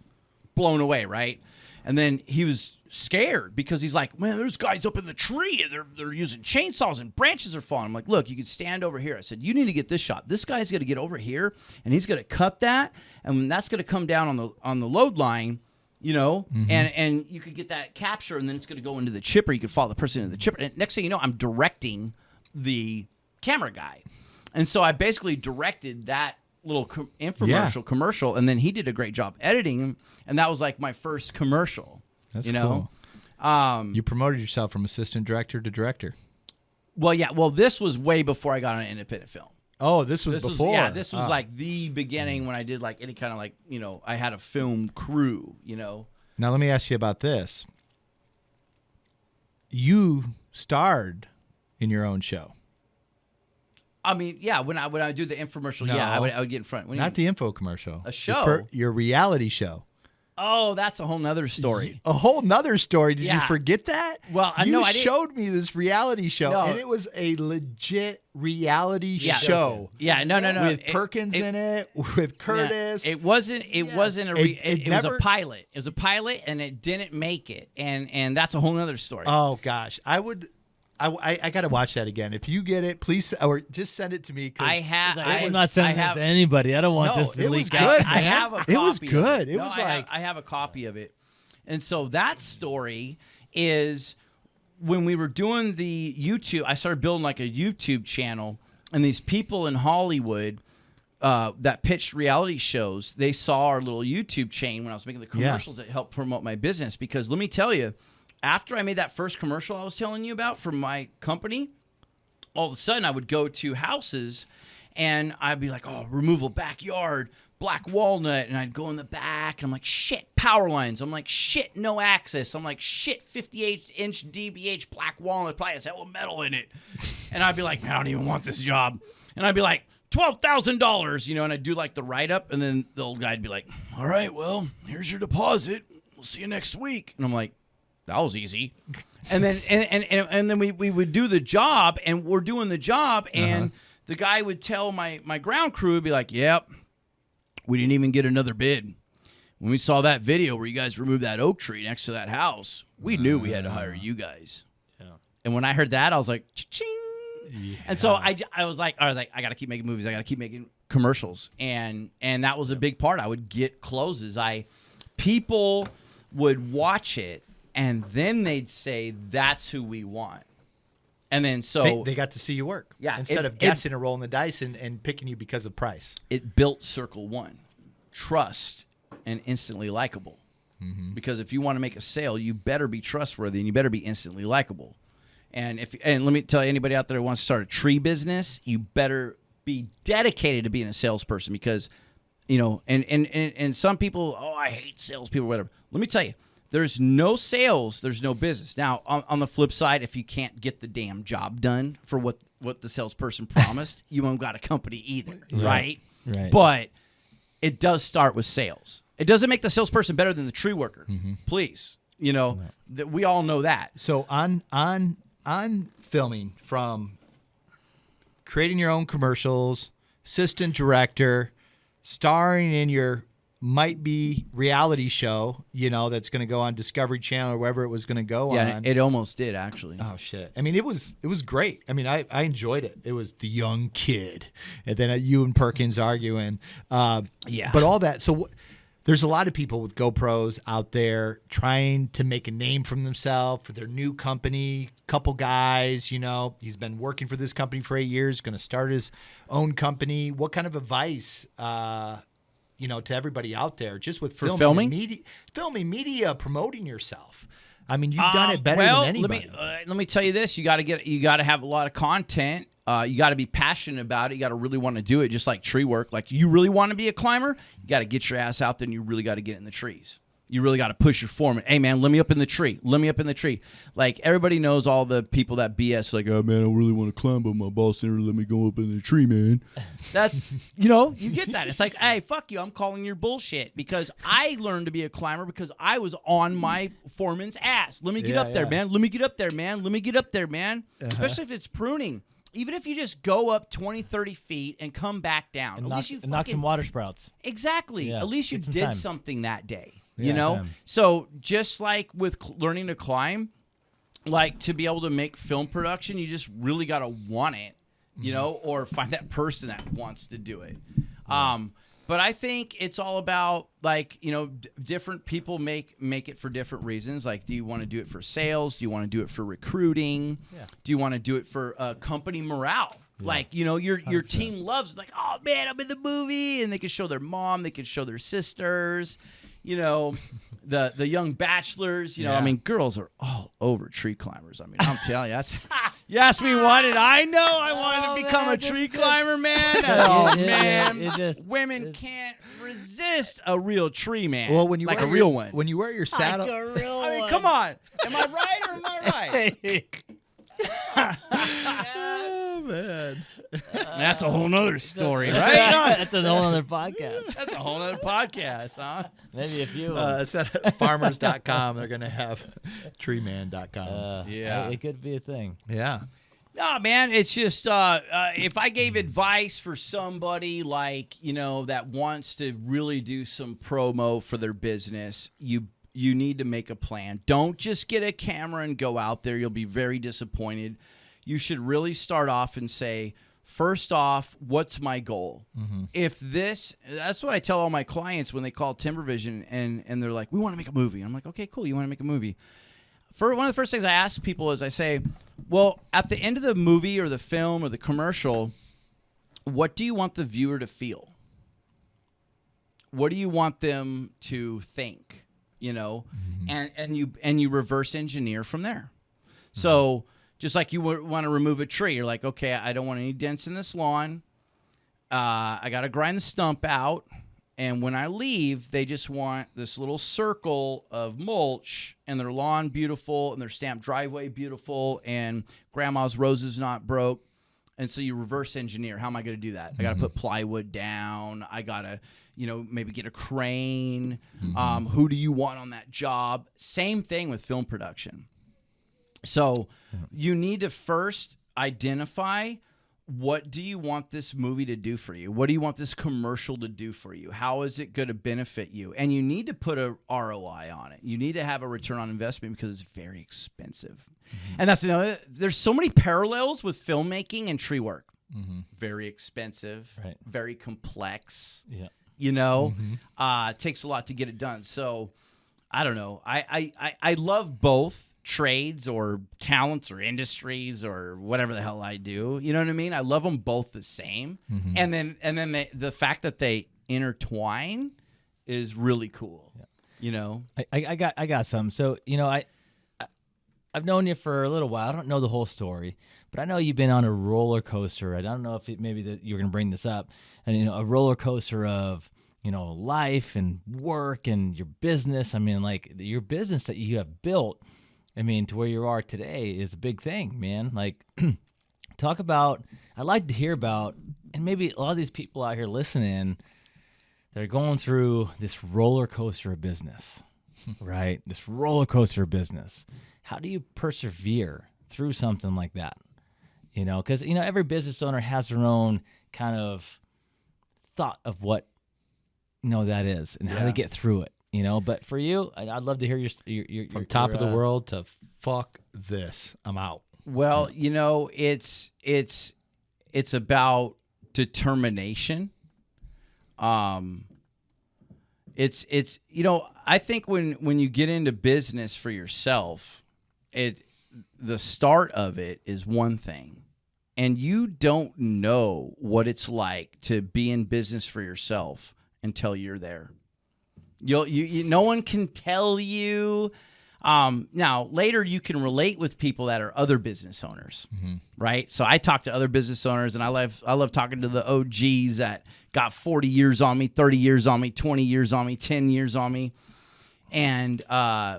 blown away, right? And then he was scared because he's like, man, there's guys up in the tree and they're using chainsaws and branches are falling. I'm like, look, you can stand over here. I said, you need to get this shot. This guy's going to get over here and he's going to cut that, and that's going to come down on the load line, you know, and you could get that capture, and then it's going to go into the chipper. You could follow the person into the chipper. And next thing you know, I'm directing the camera guy. And so I basically directed that little infomercial commercial, and then he did a great job editing, and that was like my first commercial. That's you know? Cool. You promoted yourself from assistant director to director. Well, yeah. Well, this was way before I got on independent film. Oh, this was before. This was like the beginning when I did like any kind of like, you know, I had a film crew, you know. Now let me ask you about this. You starred in your own show. I mean, yeah, when I do the infomercial, No. I would get in front. Not the info commercial. A show? Your reality show. Oh, that's a whole nother story. A whole nother story. Did you Yeah. forget that? Well, I you know I didn't. showed me this reality show, No. and it was a legit reality Yeah. show. Yeah, no. With Perkins in it, with Curtis. It wasn't. It wasn't a. It was never- a pilot. It was a pilot, and it didn't make it. And that's a whole other story. Oh gosh, I got to watch that again. If you get it, please, or just send it to me. 'Cause I'm not sending this to anybody. I don't want No, this to it was leak good. out. I have a copy. It was good. Of It was like I have a copy of it, and so that story is when we were doing the YouTube. I started building like a YouTube channel, and these people in Hollywood that pitched reality shows, they saw our little YouTube chain when I was making the commercials that helped promote my business. Because let me tell you, after I made that first commercial I was telling you about for my company, all of a sudden I would go to houses and I'd be like, oh, removal backyard, black walnut. And I'd go in the back and I'm like, shit, power lines. I'm like, shit, no access. I'm like, shit, 58-inch DBH black walnut. Probably has hella metal in it. And I'd be like, man, I don't even want this job. And I'd be like, $12,000, you know, and I'd do like the write-up. And then the old guy'd be like, all right, well, here's your deposit. We'll see you next week. And I'm like, that was easy. And then and then we would do the job, and we're doing the job, and the guy would tell my ground crew, would be like, yep, we didn't even get another bid. When we saw that video where you guys removed that oak tree next to that house, we knew we had to hire you guys. Yeah. And when I heard that, I was like, cha-ching. Yeah. And so I was like, I got to keep making movies. I got to keep making commercials. And that was a big part. I would get closes. People would watch it, and then they'd say, that's who we want. And then so they got to see you work. Yeah, Instead of guessing and rolling the dice and picking you because of price. It built Circle One. Trust and instantly likable. Mm-hmm. Because if you want to make a sale, you better be trustworthy and you better be instantly likable. And let me tell you, anybody out there who wants to start a tree business, you better be dedicated to being a salesperson, because, you know, and some people, oh, I hate salespeople, whatever. Let me tell you, there's no sales, there's no business. Now, on the flip side, if you can't get the damn job done for what the salesperson promised, you won't got a company either, right? Right. But it does start with sales. It doesn't make the salesperson better than the tree worker. Mm-hmm. Please, you know, we all know that. So on filming, from creating your own commercials, assistant director, starring in your might be reality show, you know, that's going to go on Discovery Channel or wherever it was going to go on. Yeah, it almost did, actually. Oh shit! I mean, it was great. I mean, I enjoyed it. It was the young kid, and then you and Perkins arguing. Yeah. But all that. So there's a lot of people with GoPros out there trying to make a name for themselves, for their new company. Couple guys, you know, he's been working for this company for 8 years, going to start his own company. What kind of advice? You know, to everybody out there, just with filming media, promoting yourself. I mean, you've done it better than anybody. Let me tell you this: you got to have a lot of content. You got to be passionate about it. You got to really want to do it, just like tree work. Like, you really want to be a climber, you got to get your ass out there, and you really got to get in the trees. You really got to push your foreman. Hey, man, let me up in the tree. Let me up in the tree. Like, everybody knows all the people that BS, like, oh, man, I really want to climb, but my boss never let me go up in the tree, man. That's, you know, you get that. It's like, hey, fuck you. I'm calling your bullshit, because I learned to be a climber because I was on my foreman's ass. Let me get up there, man. Let me get up there, man. Let me get up there, man. Especially if it's pruning. Even if you just go up 20, 30 feet and come back down. And knock some water sprouts. Exactly. Yeah, at least you did time. something that day. You know? Yeah. So just like with learning to climb, like to be able to make film production, you just really got to want it, you know, or find that person that wants to do it. But I think it's all about, like, you know, different people make it for different reasons. Like, do you want to do it for sales? Do you want to do it for recruiting? Yeah. Do you want to do it for company morale? Yeah. Like, you know, your team loves, like, oh man, I'm in the movie, and they can show their mom, they can show their sisters, you know, the young bachelors. You know, I mean, girls are all over tree climbers. I mean, I'm telling you, that's. You asked me why did I know I wanted to become a tree climber, man? Oh, man. Women can't resist a real tree man. Well, when you like wear a real one. When you wear your saddle. I mean, come on. Am I right or am I right? Oh, man. That's a whole nother story, right? That's a whole other podcast. That's a whole other podcast, huh? Maybe a few. It's at farmers.com. They're going to have treeman.com. Yeah. It could be a thing. Yeah. No, man, it's just if I gave advice for somebody, like, you know, that wants to really do some promo for their business, you need to make a plan. Don't just get a camera and go out there. You'll be very disappointed. You should really start off and say, first off, what's my goal? If that's what I tell all my clients when they call Timbervision and they're like, we want to make a movie. I'm like, okay, cool. You want to make a movie? One of the first things I ask people is I say, well, at the end of the movie or the film or the commercial, what do you want the viewer to feel? What do you want them to think? You know, and you reverse engineer from there. So just like you want to remove a tree, you're like, okay, I don't want any dents in this lawn. I got to grind the stump out. And when I leave, they just want this little circle of mulch and their lawn beautiful and their stamped driveway beautiful and grandma's roses not broke. And so you reverse engineer. How am I going to do that? I got to put plywood down. I got to, you know, maybe get a crane. Who do you want on that job? Same thing with film production. So you need to first identify, what do you want this movie to do for you? What do you want this commercial to do for you? How is it going to benefit you? And you need to put a ROI on it. You need to have a return on investment because it's very expensive. And that's another. There's so many parallels with filmmaking and tree work. Very expensive, very complex. Yeah, you know, it takes a lot to get it done. So I don't know. I love both trades or talents or industries or whatever the hell I do. You know what I mean? I love them both the same. And then the fact that they intertwine is really cool. Yeah. You know, I got some. So, you know, I've known you for a little while. I don't know the whole story, but I know you've been on a roller coaster. I don't know if you're going to bring this up, and, you know, a roller coaster of, you know, life and work and your business. I mean, like, your business that you have built, I mean, to where you are today is a big thing, man. Like, talk about, I'd like to hear about, and maybe a lot of these people out here listening, they're going through this roller coaster of business, right? This roller coaster of business. How do you persevere through something like that? You know, because, you know, every business owner has their own kind of thought of what, you know, that is and how to get through it. You know, but for you, I'd love to hear your from top of the world to fuck this, I'm out. Well, you know, it's about determination. It's you know, I think when you get into business for yourself, the start of it is one thing, and you don't know what it's like to be in business for yourself until you're there. No one can tell you. Now, later you can relate with people that are other business owners, right? So I talk to other business owners, and I love talking to the OGs that got 40 years on me, 30 years on me, 20 years on me, 10 years on me, and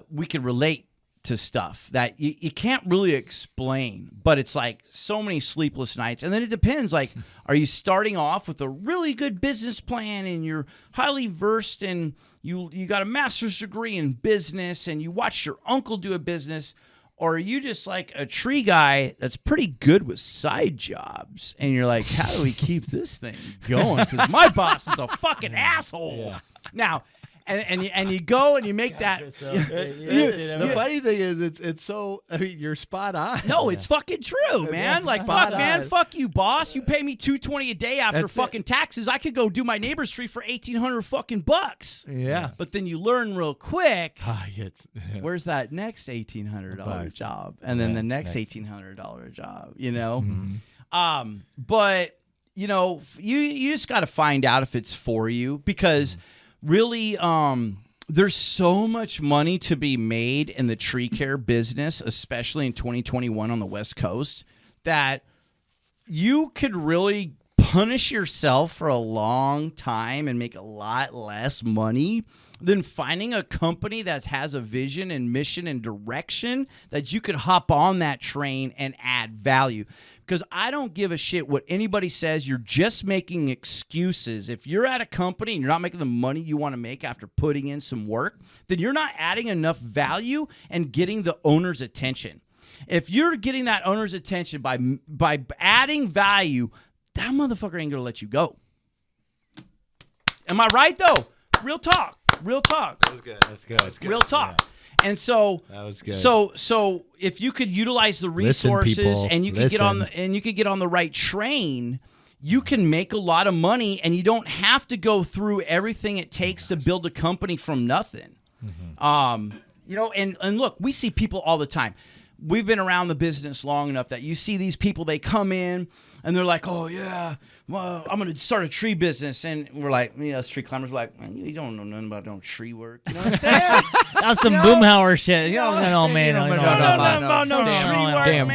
we can relate to stuff that you can't really explain, but it's like so many sleepless nights. And then it depends, like, are you starting off with a really good business plan and you're highly versed and you got a master's degree in business and you watched your uncle do a business, or are you just like a tree guy that's pretty good with side jobs and you're like, how do we keep this thing going? Because my boss is a fucking asshole. Yeah. Now, and you go and you make that. The funny thing is, it's so. I mean, you're spot on. No, it's fucking true, man. Like, fuck you, boss. You pay me $220 a day after fucking taxes. I could go do my neighbor's tree for $1,800 fucking bucks. Yeah. But then you learn real quick. Yeah. Where's that next $1,800 job, and then the next $1,800 job? You know. Mm-hmm. But you know, you just got to find out if it's for you, because really, there's so much money to be made in the tree care business, especially in 2021 on the West Coast, that you could really punish yourself for a long time and make a lot less money than finding a company that has a vision and mission and direction that you could hop on that train and add value. Because I don't give a shit what anybody says. You're just making excuses. If you're at a company and you're not making the money you want to make after putting in some work, then you're not adding enough value and getting the owner's attention. If you're getting that owner's attention by adding value, that motherfucker ain't going to let you go. Am I right, though? Real talk. That was good. That's good. Real talk. Yeah. And so that was good. So if you could utilize the resources and you could get on the right train, you can make a lot of money, and you don't have to go through everything it takes to build a company from nothing. Mm-hmm. You know, and look, we see people all the time. We've been around the business long enough that you see these people, they come in and they're like, oh, yeah, well, I'm going to start a tree business. And we're like, us tree climbers are like, man, you don't know nothing about no tree work. You know what I'm saying? That's some Boomhauer shit. You don't know, man. No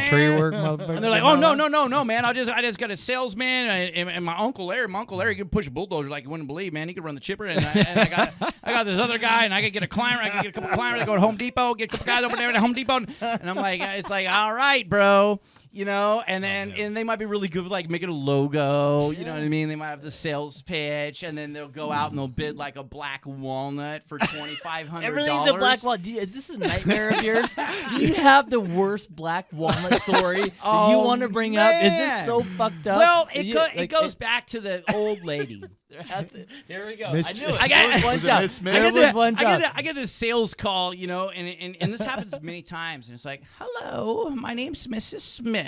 tree work. And they're like, oh, no, man. I just got a salesman and my Uncle Larry could push a bulldozer like you wouldn't believe, man. He could run the chipper. And I got this other guy, and I could get a climber. I could get a couple climbers. I go to Home Depot, get a couple guys over there at Home Depot. And I'm like, it's like, all right, bro. You know, and then and they might be really good with like making a logo. You know what I mean? They might have the sales pitch, and then they'll go out and they'll bid like a black walnut for $2,500. Everything's a black walnut. Is this a nightmare of yours? Do you have the worst black walnut story that you want to bring up? Is this so fucked up? Well, it goes back to the old lady. Here we go. I knew it. I get this sales call, you know, and this happens many times, and it's like, hello, my name's Mrs. Smith,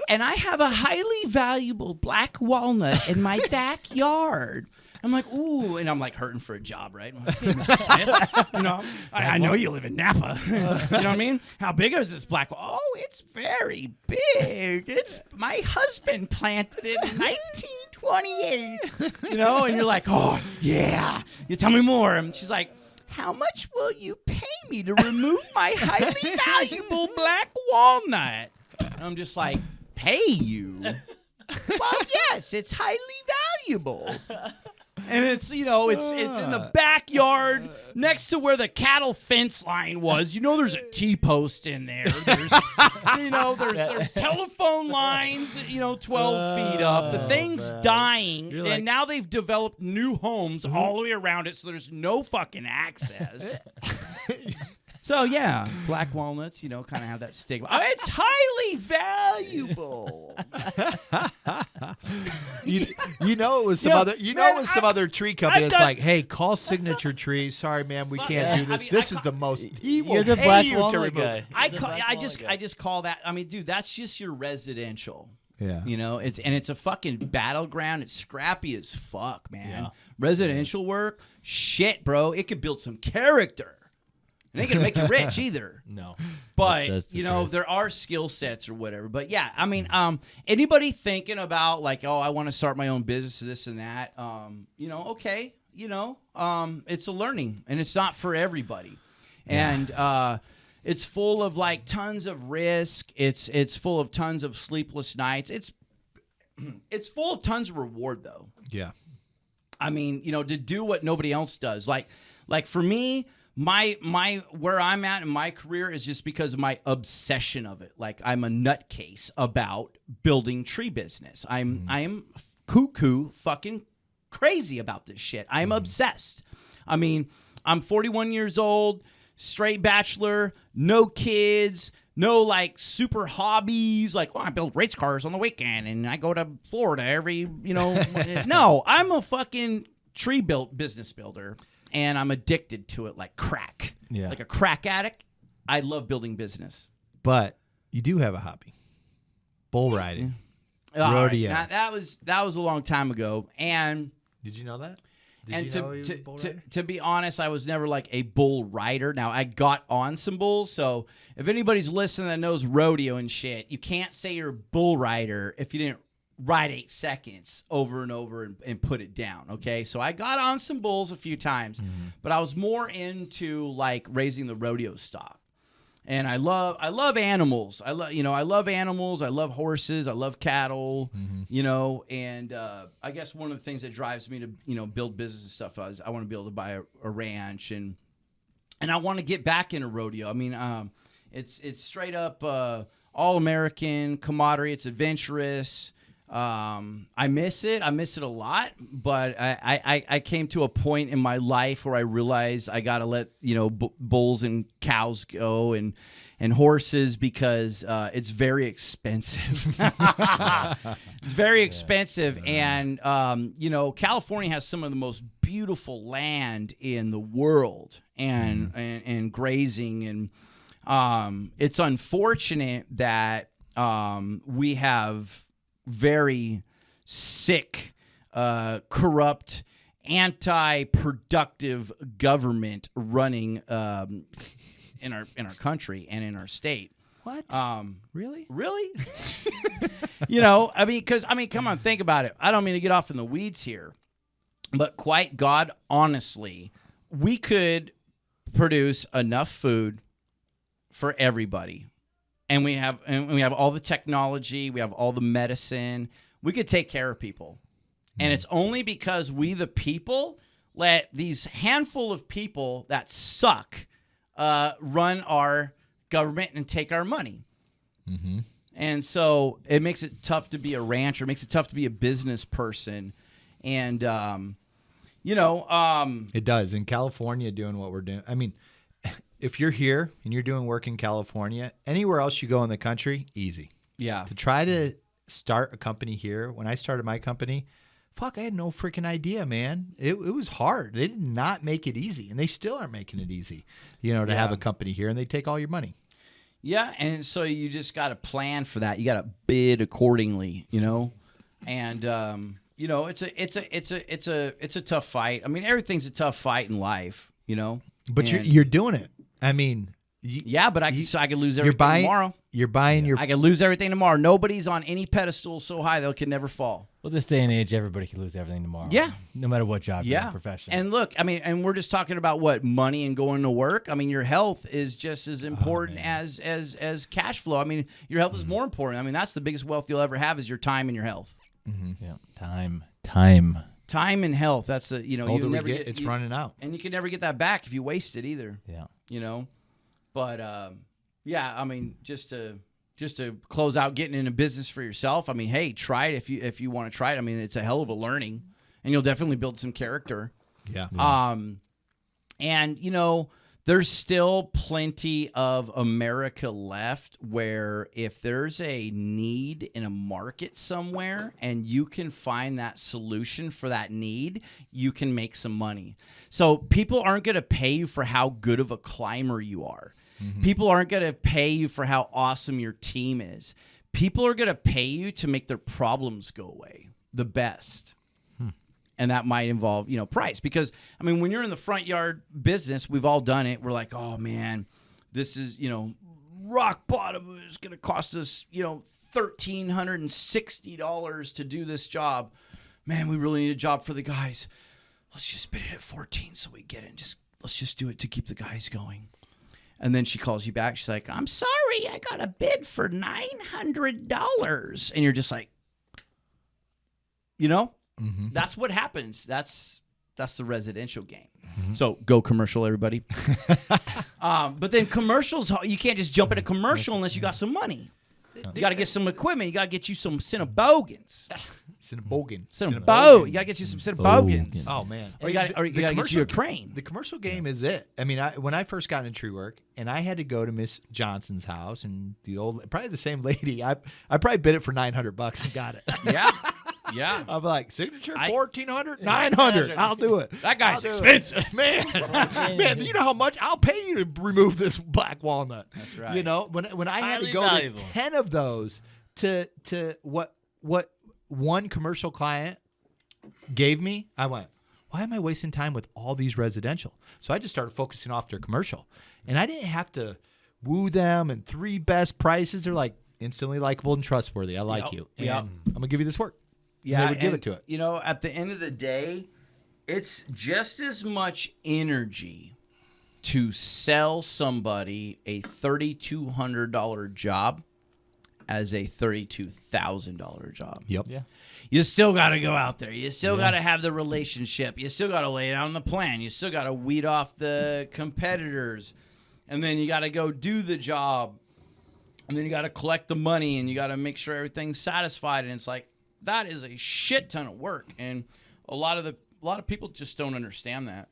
and I have a highly valuable black walnut in my backyard. I'm like, ooh, and I'm like hurting for a job, right? I'm like, hey, Mrs. Smith, you know, I know you live in Napa. You know what I mean? How big is this black? Oh, it's very big. It's my husband planted it in 1928. You know, and you're like, oh yeah, you tell me more. And she's like, how much will you pay me to remove my highly valuable black walnut? And I'm just like, pay you? Well, yes, it's highly valuable. And it's, you know, it's in the backyard next to where the cattle fence line was. You know, there's a T-post in there. There's, you know, there's telephone lines, you know, 12 feet up. The thing's dying, and now they've developed new homes all the way around it, so there's no fucking access. So, yeah, black walnuts, you know, kind of have that stigma. Oh, it's highly valuable. you know it was some other tree company that's like, hey, call Signature Trees. Sorry, man, we can't do this. This is the most. He will the pay black you walnut to remove. guy. I just call that. I mean, dude, that's just your residential. Yeah. You know, it's a fucking battleground. It's scrappy as fuck, man. Yeah. Residential work, shit, bro. It could build some character. It ain't gonna make you rich either. No. But that's you know, there are skill sets or whatever. But yeah, I mean, anybody thinking about like, oh, I want to start my own business, this and that, you know, okay, you know, it's a learning, and it's not for everybody. And it's full of like tons of risk. It's full of tons of sleepless nights. It's full of tons of reward though. Yeah. I mean, you know, to do what nobody else does. Like for me, my where I'm at in my career is just because of my obsession of it. Like, I'm a nutcase about building tree business. I am cuckoo fucking crazy about this shit. I'm obsessed. I mean, I'm 41 years old, straight bachelor, no kids, no like super hobbies. Like, well, I build race cars on the weekend and I go to Florida every, you know. No, I'm a fucking business builder. and I'm addicted to it like crack. Yeah. Like a crack addict. I love building business. But you do have a hobby. Bull riding. All right. Rodeo. Now, that was a long time ago. And Did you know that? and you know he was a bull rider? to be honest, I was never like a bull rider. Now, I got on some bulls, so if anybody's listening that knows rodeo and shit, you can't say you're a bull rider if you didn't ride 8 seconds over and over and put it down, okay? So I got on some bulls a few times, but I was more into like raising the rodeo stock. And I love animals. I love animals. I love horses. I love cattle. And I guess one of the things that drives me to build business and stuff is I want to be able to buy a ranch and I want to get back into rodeo. I mean, it's straight up all American camaraderie. It's adventurous. I miss it. I miss it a lot, but I came to a point in my life where I realized I got to let, bulls and cows go and horses because it's very expensive. It's very expensive. And, California has some of the most beautiful land in the world and grazing. And it's unfortunate that we have very sick, corrupt, anti-productive government running in our country and in our state. What? Really? Really? Come on, think about it. I don't mean to get off in the weeds here, but quite God honestly, we could produce enough food for everybody. And we have all the technology, we have all the medicine. We could take care of people. And it's only because we the people let these handful of people that suck run our government and take our money. Mm-hmm. And so it makes it tough to be a rancher. It makes it tough to be a business person. And, it does. In California, doing what we're doing. I mean, if you're here and you're doing work in California, anywhere else you go in the country, easy. Yeah. To try to start a company here, when I started my company, I had no freaking idea, man. It was hard. They did not make it easy, and they still aren't making it easy, to have a company here, and they take all your money. Yeah, and so you just got to plan for that. You got to bid accordingly, and it's a tough fight. I mean, everything's a tough fight in life, But you're doing it. I mean, but I could lose everything tomorrow. You're buying I could lose everything tomorrow. Nobody's on any pedestal so high they can never fall. Well, this day and age, everybody can lose everything tomorrow. Yeah. No matter what job you're in, profession. And look, I mean, and we're just talking about what money and going to work. I mean, your health is just as important as cash flow. I mean, your health is more important. I mean, that's the biggest wealth you'll ever have is your time and your health. Mm-hmm. Yeah. Time. Time and health. That's the it's running out, and you can never get that back if you waste it either. Yeah. But I mean, just to close out getting into business for yourself. I mean, hey, try it if you want to try it. I mean, it's a hell of a learning, and you'll definitely build some character. Yeah. And there's still plenty of America left where if there's a need in a market somewhere and you can find that solution for that need, you can make some money. So people aren't going to pay you for how good of a climber you are. Mm-hmm. People aren't going to pay you for how awesome your team is. People are going to pay you to make their problems go away the best. And that might involve, price. Because, I mean, when you're in the front yard business, we've all done it. We're like, oh, man, this is, rock bottom. It's going to cost us, $1,360 to do this job. Man, we really need a job for the guys. Let's just bid it at 14 so we get it. Let's just do it to keep the guys going. And then she calls you back. She's like, I'm sorry, I got a bid for $900. And you're just like, Mm-hmm. That's what happens. That's the residential game. Mm-hmm. So go commercial, everybody. But then commercials, you can't just jump in a commercial unless you got some money. You got to get some equipment. You got to get you some Cinnabogans. You got to get you some Cinnabogans. Oh, man. Or you got to get you a crane. The commercial game is it. I mean, when I first got into tree work, and I had to go to Miss Johnson's house, and probably the same lady, I probably bid it for $900 and got it. Yeah. Yeah. I'm like, signature I- 1,400, 900. I'll do it. That guy's I'll do expensive. it. Man, you know how much I'll pay you to remove this black walnut. That's right. You know, when I had to Highly go valuable. to 10 of those to what one commercial client gave me, I went, why am I wasting time with all these residential? So I just started focusing off their commercial. And I didn't have to woo them and 3 best prices. They're like instantly likable and trustworthy. I like Yep. you. And Yep. I'm going to give you this work. And Yeah, they would give and, it to it. You know, at the end of the day, it's just as much energy to sell somebody a $3,200 job as a $32,000 job. Yep. Yeah. You still got to go out there. You still got to have the relationship. You still got to lay down the plan. You still got to weed off the competitors. And then you got to go do the job. And then you got to collect the money and you got to make sure everything's satisfied. And it's like, that is a shit ton of work. And a lot of people just don't understand that.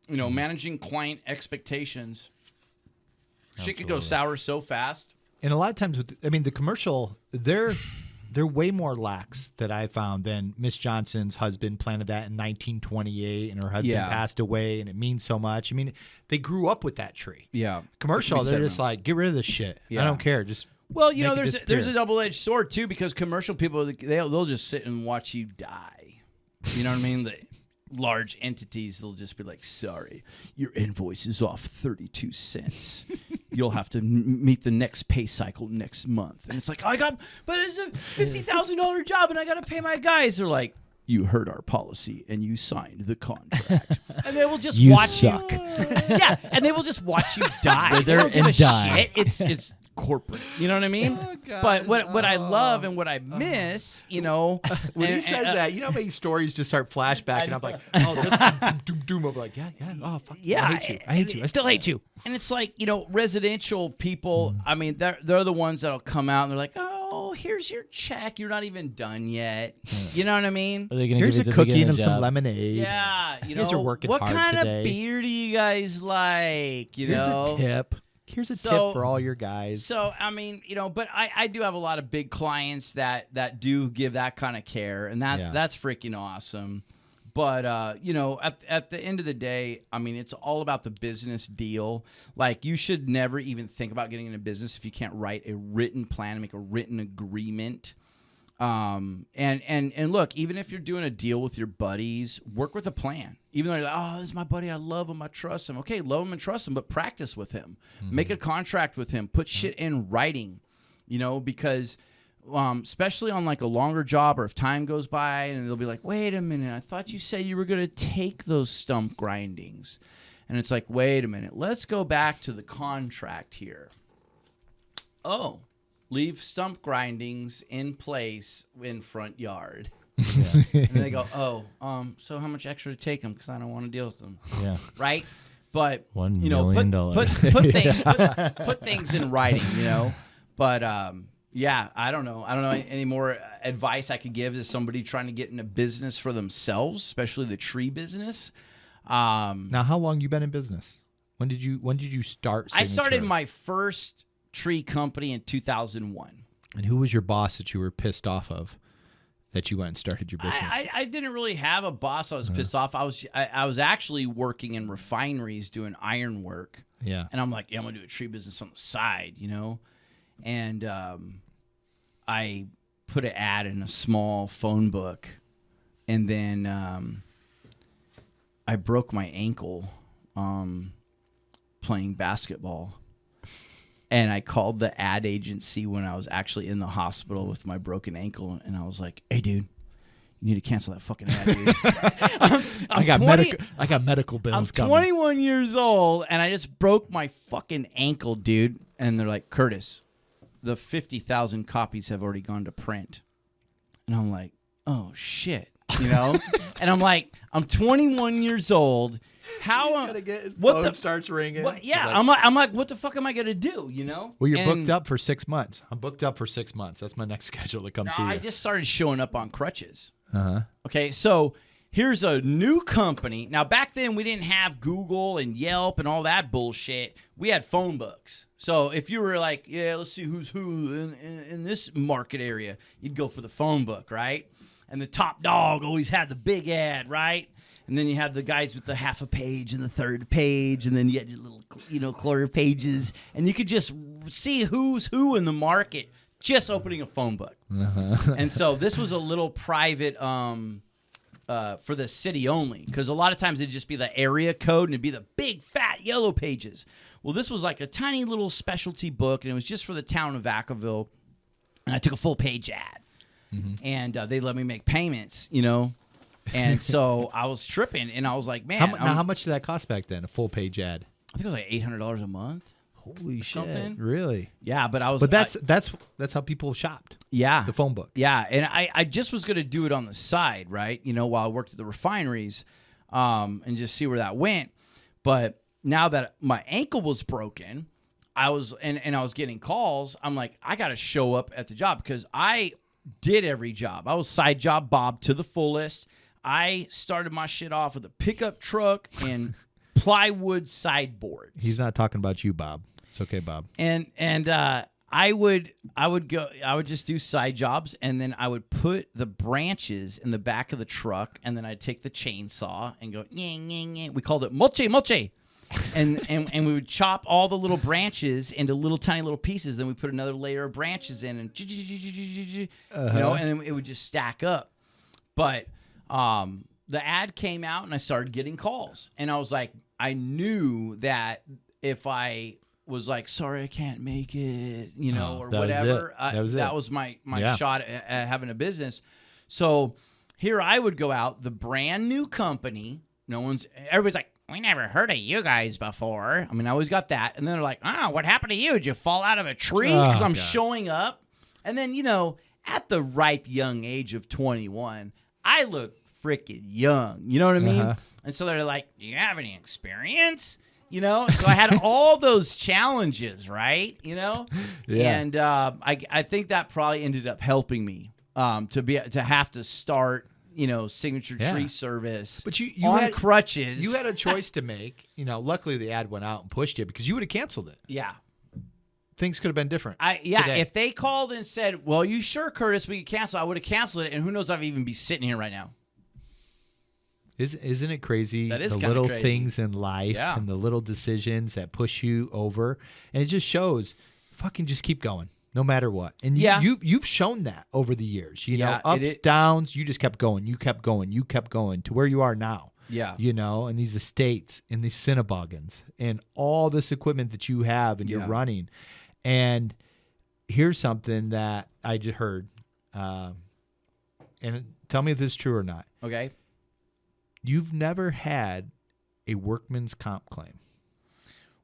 You know, managing client expectations. Shit could go sour so fast. And a lot of times, the commercial, they're way more lax that I found than Miss Johnson's husband planted that in 1928, and her husband Yeah. passed away, and it means so much. I mean, they grew up with that tree. Yeah. Commercial, they're just like, get rid of this shit. Yeah. I don't care. Just Well, you know, make it there's disappear. a double-edged sword too, because commercial people they'll just sit and watch you die. You know what I mean? The large entities, they'll just be like, "Sorry, your invoice is off 32 cents. You'll have to meet the next pay cycle next month." And it's like, but it's a $50,000 job, and I got to pay my guys. They're like, "You heard our policy, and you signed the contract." And they will just You watch suck. you. Yeah, and they will just watch you die. They're They don't give and a die. shit. It's corporate. You know what I mean? Oh, God. But what I love and what I miss, you know, when he and- says and, that, you know how many stories just start flashback, and I'm like, oh, just doom, doom. I'm like, yeah, oh, fuck, Yeah, I hate you. I hate you. I still hate you. and it's like, you know, residential people. I mean, they're the ones that'll come out and they're like, "Oh, here's your check. You're not even done yet." You know what I mean? Are they gonna Here's give a you the cookie beginning and some job? lemonade. Yeah, you You know, guys are working what hard kind today. of beer do you guys like? You Here's know, a tip. Here's a So- tip for all your guys. So I mean, you know, but I do have a lot of big clients that do give that kind of care, and that's freaking awesome. But you know, at the end of the day, I mean, it's all about the business deal. Like, you should never even think about getting into business if you can't write a written plan and make a written agreement. And look, even if you're doing a deal with your buddies, work with a plan. Even though you're like, "Oh, this is my buddy, I love him, I trust him." Okay, love him and trust him, but practice with him. Make a contract with him. Put shit in writing, you know, because especially on like a longer job, or if time goes by and they'll be like, "Wait a minute, I thought you said you were going to take those stump grindings." And it's like, "Wait a minute, let's go back to the contract here." Oh, leave stump grindings in place in front yard. And they go, "Oh, so how much extra to take them? Because I don't want to deal with them." Yeah. Right? But $1 you know, million. put things in writing, you know. But yeah, I don't know any more advice I could give to somebody trying to get into business for themselves, especially the tree business. Now, how long you been in business? When did you start? I started Signature? my first tree company in 2001. And who was your boss that you were pissed off of that you went and started your business? I didn't really have a boss I was pissed off. I was actually working in refineries doing iron work. Yeah. And I'm like, "Yeah, I'm going to do a tree business on the side," you know? And I put an ad in a small phone book. And then I broke my ankle playing basketball. And I called the ad agency when I was actually in the hospital with my broken ankle. And I was like, "Hey, dude, you need to cancel that fucking ad, dude." I got medical bills I'm coming. 21 years old, and I just broke my fucking ankle, dude. And they're like, "Curtis, the 50,000 copies have already gone to print." And I'm like, "Oh, shit," you know? And I'm like, I'm 21 years old. Phone starts ringing. What, yeah, He's like, I'm like, what the fuck am I gonna do? You know? well, you're And- booked up for 6 months. I'm booked up for 6 months. That's my next schedule to come No, see you. I just started showing up on crutches. Uh-huh. Okay, so here's a new company. Now, back then, we didn't have Google and Yelp and all that bullshit. We had phone books. So if you were like, "Yeah, let's see who's who in this market area," you'd go for the phone book, right? and the top dog always had the big ad, right? And then you have the guys with the half a page and the third page, and then you get your little, quarter pages, and you could just see who's who in the market just opening a phone book. And so this was a little private for the city only, because a lot of times it'd just be the area code and it'd be the big fat yellow pages. Well, this was like a tiny little specialty book, and it was just for the town of Vacaville, and I took a full page ad, and they let me make payments, And so I was tripping, and I was like, man. How much did that cost back then, a full page ad? I think it was like $800 a month. Holy shit. Something. Really? Yeah, but I was. But that's how people shopped. Yeah. The phone book. Yeah, and I just was going to do it on the side, right? While I worked at the refineries, and just see where that went. But now that my ankle was broken, I was getting calls. I'm like, I got to show up at the job, because I did every job. I was side job Bob to the fullest. I started my shit off with a pickup truck and plywood sideboards. He's not talking about you, Bob. It's okay, Bob. And I would just do side jobs, and then I would put the branches in the back of the truck, and then I'd take the chainsaw and go yang yang yang. We called it mulche. And we would chop all the little branches into little tiny little pieces. Then we put another layer of branches in, and and then it would just stack up. But the ad came out, and I started getting calls, and I was like, I knew that if I was like, sorry, I can't make it, or whatever, that was my shot at having a business. So here I would go out, the brand new company. Everybody's like, we never heard of you guys before. I mean, I always got that. And then they're like, what happened to you? Did you fall out of a tree? Because I'm showing up. And then, at the ripe young age of 21, I look freaking young. You know what I mean? And so they're like, do you have any experience? So I had all those challenges, right? Yeah. And I think that probably ended up helping me to have to start signature tree service, but you on had crutches. You had a choice to make. Luckily the ad went out and pushed you, because you would have canceled it. Yeah, things could have been different. Today. If they called and said, "Well, you sure, Curtis, we could cancel," I would have canceled it, and who knows, I'd even be sitting here right now. Isn't it crazy? That is the kinda little crazy. things in life and the little decisions that push you over, and it just shows. Fucking just keep going. No matter what. And you've shown that over the years. Ups, downs, you just kept going. You kept going. You kept going to where you are now. Yeah. And these estates and these Cinnabogans and all this equipment that you have and you're running. And here's something that I just heard. And tell me if this is true or not. Okay. You've never had a Workman's Comp claim.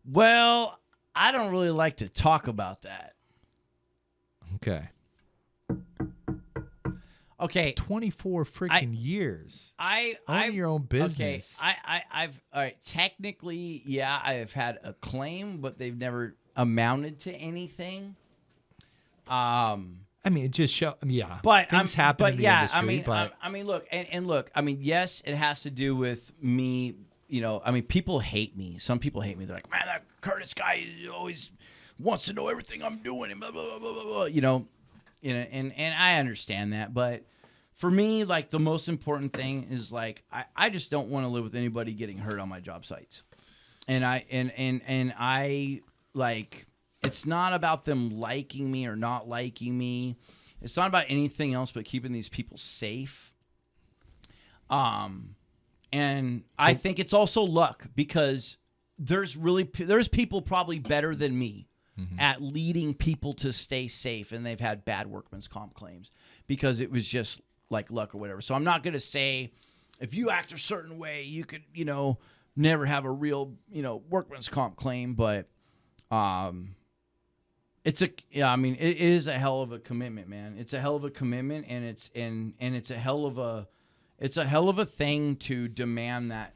Well, I don't really like to talk about that. Okay. Okay. 24 freaking years. Own your own business. Okay. I've all right. Technically, I have had a claim, but they've never amounted to anything. I mean, it just shows. Yeah. But things happen in the industry. I mean, look, and look. I mean, yes, it has to do with me. I mean, people hate me. Some people hate me. They're like, man, that Curtis guy always wants to know everything I'm doing, and blah blah blah blah blah. And I understand that, but for me, like, the most important thing is, like, I just don't want to live with anybody getting hurt on my job sites, and I like, it's not about them liking me or not liking me. It's not about anything else but keeping these people safe. And I think it's also luck, because there's people probably better than me at leading people to stay safe, and they've had bad Workman's Comp claims because it was just like luck or whatever. So I'm not going to say if you act a certain way, you could, never have a real, Workman's Comp claim, but it is a hell of a commitment, man. It's a hell of a commitment, and it's a hell of a thing to demand that,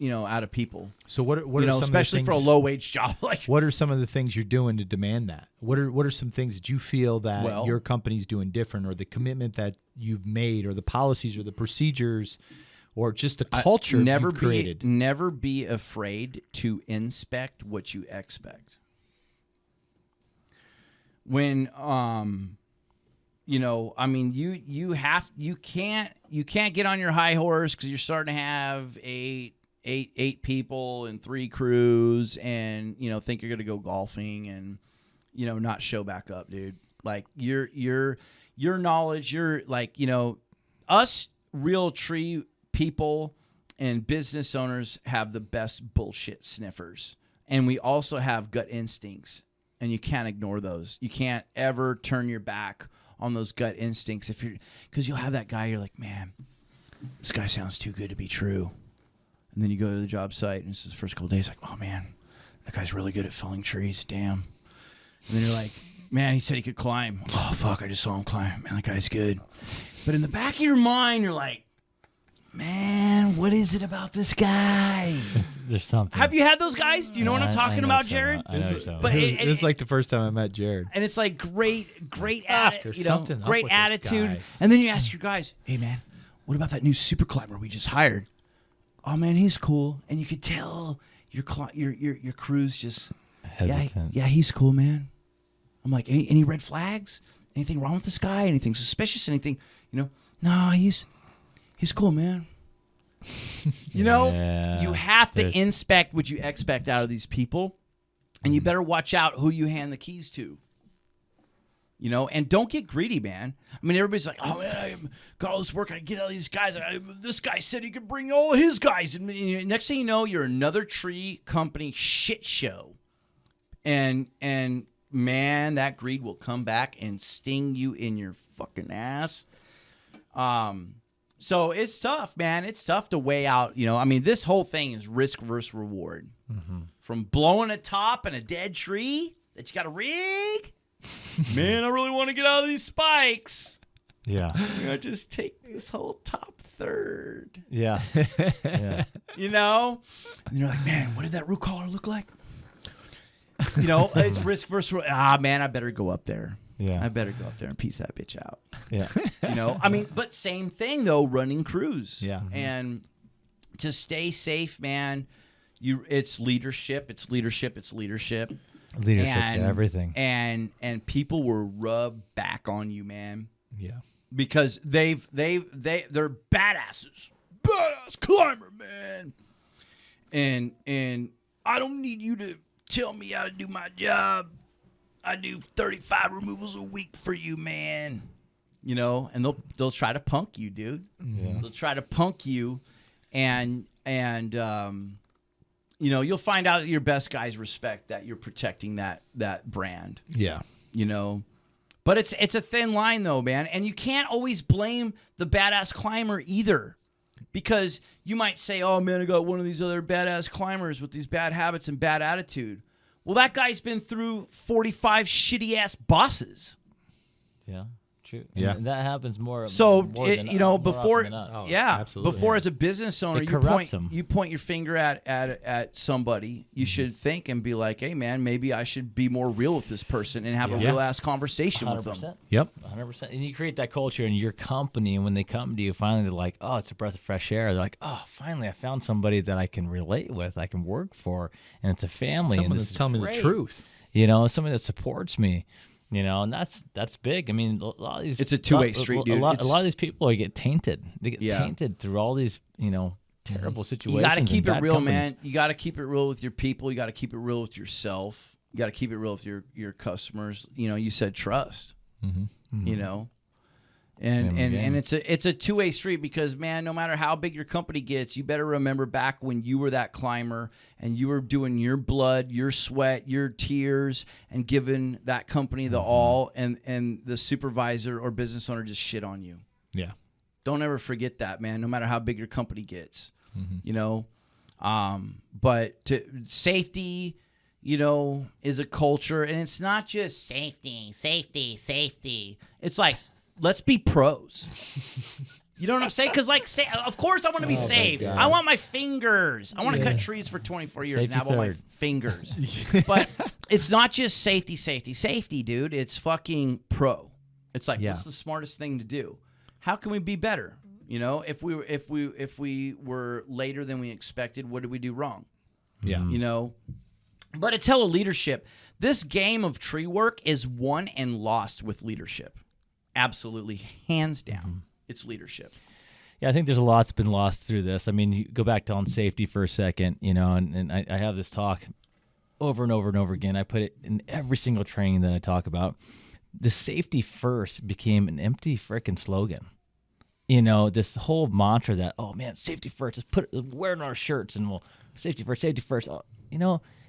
out of people. So what are some especially of the things, for a low wage job? Like, what are some of the things you're doing to demand that? What are some things that you feel that your company's doing different, or the commitment that you've made, or the policies or the procedures, or just the culture you've created? Never be afraid to inspect what you expect. When you know, I mean, you can't get on your high horse because you're starting to have eight people and 3 crews, and you know, think you're gonna go golfing and, you know, not show back up, dude. Like your knowledge, you're like, you know, us real tree people and business owners have the best bullshit sniffers, and we also have gut instincts, and you can't ignore those. You can't ever turn your back on those gut instincts because you'll have that guy, you're like, man, this guy sounds too good to be true. And then you go to the job site, and it's the first couple of days, like, oh, man, that guy's really good at felling trees. Damn. And then you're like, man, he said he could climb. Oh, fuck, I just saw him climb. Man, that guy's good. But in the back of your mind, you're like, man, what is it about this guy? There's something. Have you had those guys? Do you know what I'm talking about, Jared? I know what you're talking about. But It's like the first time I met Jared. and it's like great There's attitude, something up great with this attitude. guy. And then you ask your guys, hey, man, what about that new super climber we just hired? Oh, man, he's cool. And you could tell your crew's just, Hesitant. yeah, he's cool, man. I'm like, any red flags? Anything wrong with this guy? Anything suspicious? Anything, you know? No, he's cool, man. You know, you have to inspect what you expect out of these people, and you better watch out who you hand the keys to. You know, and don't get greedy, man. I mean, everybody's like, oh, man, I got all this work I get out of these guys. This guy said he could bring all his guys. And next thing you know, you're another tree company shit show. And man, that greed will come back and sting you in your fucking ass. So it's tough, man. It's tough to weigh out, you know. I mean, this whole thing is risk versus reward. Mm-hmm. From blowing a top in a dead tree that you got to rig. Man, I really want to get out of these spikes. Yeah. You know, just take this whole top third. Yeah. Yeah. You know? And you're like, man, what did that root collar look like? You know, it's risk versus reward. Ah, man, I better go up there. Yeah. I better go up there and piece that bitch out. Yeah. You know, I mean, but same thing though, running crews. Yeah. Mm-hmm. And to stay safe, man, it's leadership. Leadership's And- everything. And people will rub back on you, man. Yeah. Because they're badasses. Badass climber, man. And I don't need you to tell me how to do my job. I do 35 removals a week for you, man. You know, and they'll try to punk you, dude. Yeah. They'll try to punk you, and you know, you'll find out that your best guys respect that you're protecting that brand. Yeah. You know, but it's a thin line though, man, and you can't always blame the badass climber either, because you might say, oh man, I got one of these other badass climbers with these bad habits and bad attitude. Well, that guy's been through 45 shitty ass bosses. Yeah. True. Yeah. And that happens more. So more it, than, you know, more before, often than not. Oh, yeah, absolutely. before as a business owner, It corrupts 'em. you point your finger at somebody. You should think and be like, hey man, maybe I should be more real with this person and have a Yeah. real ass conversation with them. 100%. Yep. 100%. And you create that culture in your company, and when they come to you, finally they're like, oh, it's a breath of fresh air. They're like, oh, finally I found somebody that I can relate with, I can work for, and it's a family. Someone and that's this is telling me great. the truth. You know, somebody that supports me. You know, and that's big. I mean, a lot of these. It's a two-way street, dude. A lot of these people get tainted. They get Yeah. tainted through all these, you know, terrible situations. You got to keep and it bad real, companies. man. You got to keep it real with your people. You got to keep it real with yourself. You got to keep it real with your customers. You know, you said trust. You know, and it's a two-way street, because man, no matter how big your company gets, you better remember back when you were that climber and you were doing your blood, your sweat, your tears, and giving that company the all, and the supervisor or business owner just shit on you. Yeah. Don't ever forget that, man, no matter how big your company gets. You know, but safety, you know, is a culture, and it's not just safety. It's like, let's be pros. You know what I'm saying? Because, like, of course I want to be safe. God. I want my fingers. I want to cut trees for 24 years and Safety have all my third. fingers. But it's not just safety, dude. It's fucking pro. It's like, what's the smartest thing to do? How can we be better? You know, if we were later than we expected, what did we do wrong? Yeah. You know, but it's hella leadership. This game of tree work is won and lost with leadership. absolutely, hands down, it's leadership. Yeah, I think there's a lot's been lost through this. I mean, you go back to on safety for a second, and I have this talk over and over and over again. I put it in every single training that I talk about. The safety first became an empty freaking slogan. This whole mantra that, oh man, safety first, just wear it on our shirts and we'll safety first. Oh,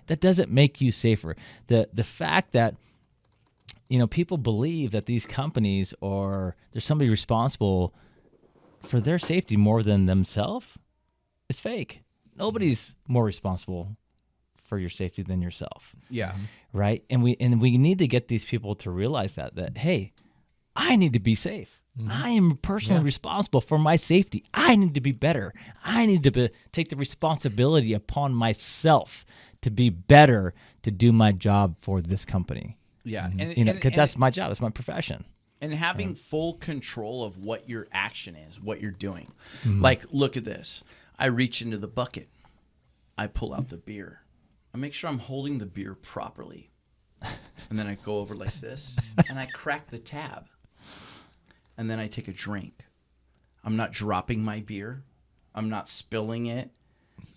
that doesn't make you safer. The fact that people believe that these companies or there's somebody responsible for their safety more than themselves, it's fake. Nobody's more responsible for your safety than yourself. Yeah. Right? And we need to get these people to realize that hey, I need to be safe. I am personally responsible for my safety. I need to be better. I need to take the responsibility upon myself to be better, to do my job for this company. Yeah. Because that's my job. It's my profession. And having full control of what your action is, what you're doing. Like, look at this. I reach into the bucket. I pull out the beer. I make sure I'm holding the beer properly. And then I go over like this, and I crack the tab. And then I take a drink. I'm not dropping my beer. I'm not spilling it.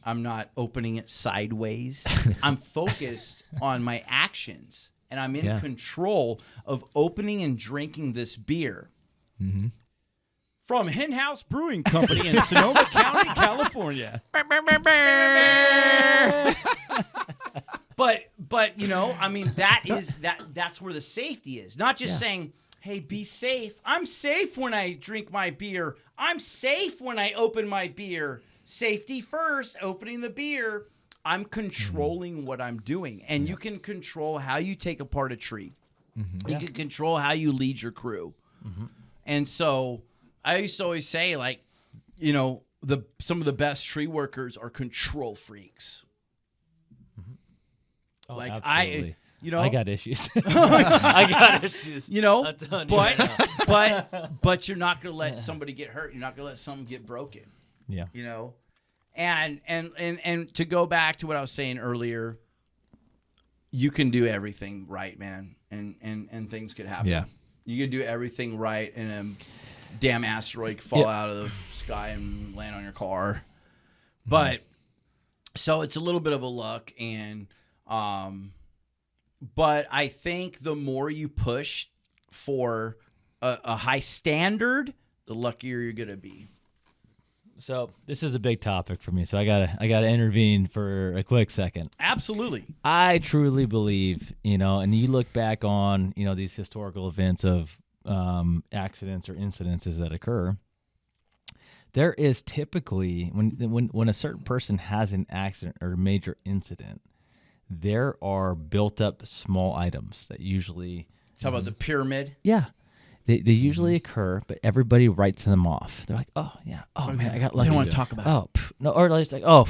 I'm not opening it sideways. I'm focused on my actions. And I'm in control of opening and drinking this beer. From Hen House Brewing Company in Sonoma County, California. But that's where the safety is. Not just saying, hey, be safe. I'm safe when I drink my beer. I'm safe when I open my beer. Safety first, opening the beer. I'm controlling what I'm doing. And you can control how you take apart a tree. You can control how you lead your crew. And so I used to always say, like, some of the best tree workers are control freaks. Oh, like absolutely. I got issues. I got issues. But you're not going to let somebody get hurt. You're not going to let something get broken. Yeah. And to go back to what I was saying earlier, you can do everything right, man, and things could happen. Yeah. You could do everything right, and a damn asteroid could fall out of the sky and land on your car. But so it's a little bit of a luck, and but I think the more you push for a high standard, the luckier you're gonna be. So this is a big topic for me, so I gotta intervene for a quick second. Absolutely. I truly believe, and you look back on, these historical events of accidents or incidences that occur. There is typically when a certain person has an accident or a major incident, there are built up small items that usually. Talk about the pyramid. Yeah. They usually occur, but everybody writes them off. They're like, oh, yeah. Oh, man, I got lucky. They don't want to talk about it. Oh, no. Or it's like, oh,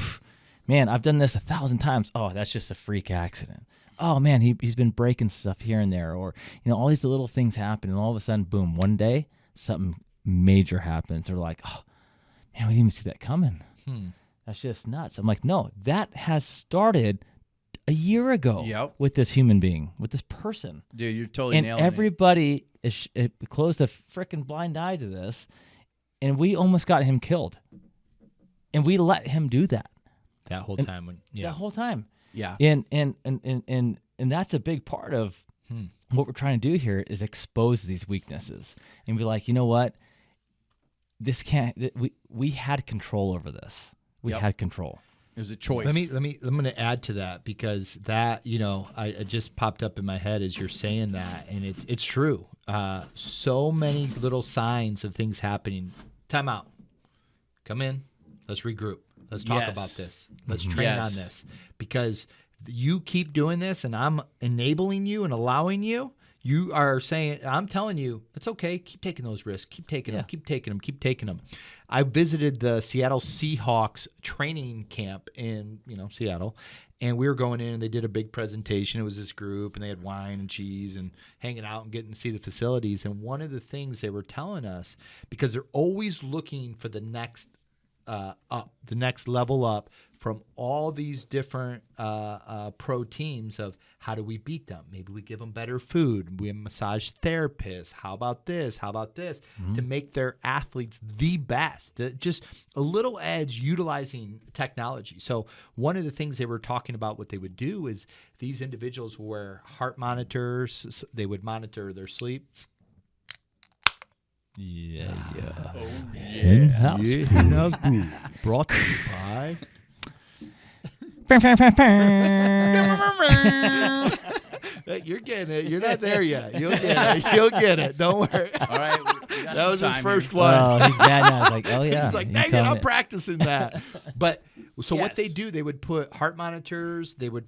man, I've done this 1,000 times. Oh, that's just a freak accident. Oh, man, he's been breaking stuff here and there. Or, all these little things happen. And all of a sudden, boom, one day, something major happens. They're like, oh, man, we didn't even see that coming. That's just nuts. I'm like, no, that has started a year ago with this human being, with this person. Dude, you're totally nailing it. And everybody closed a freaking blind eye to this, and we almost got him killed. And we let him do that. That whole time. That whole time. Yeah. And that's a big part of what we're trying to do here is expose these weaknesses and be like, you know what? This can't. We had control over this. We had control. It was a choice. I'm going to add to that because that, I just popped up in my head as you're saying that, and it's true. So many little signs of things happening. Time out. Come in. Let's regroup. Let's talk about this. Let's train on this. Because you keep doing this, and I'm enabling you and allowing you. You are saying, I'm telling you, it's okay. Keep taking those risks. Keep taking them. Keep taking them. Keep taking them. I visited the Seattle Seahawks training camp in, Seattle, and we were going in, and they did a big presentation. It was this group, and they had wine and cheese and hanging out and getting to see the facilities. And one of the things they were telling us, because they're always looking for the next up, the next level up from all these different pro teams of how do we beat them? Maybe we give them better food. We have massage therapists. How about this? How about this? To make their athletes the best. Just a little edge utilizing technology. So one of the things they were talking about what they would do is these individuals wear heart monitors. They would monitor their sleep. Yeah. Oh, Hen House. Yeah, Hen House Brew. Brought to you by... You're getting it. You're not there yet. You'll get it. You'll get it. Don't worry. All right. We got That was some his time first here. one. Oh, he's mad now. He's like, oh yeah. He's like, you dang it, calling I'm practicing that. But so what they Yes. do, they would put heart monitors, they would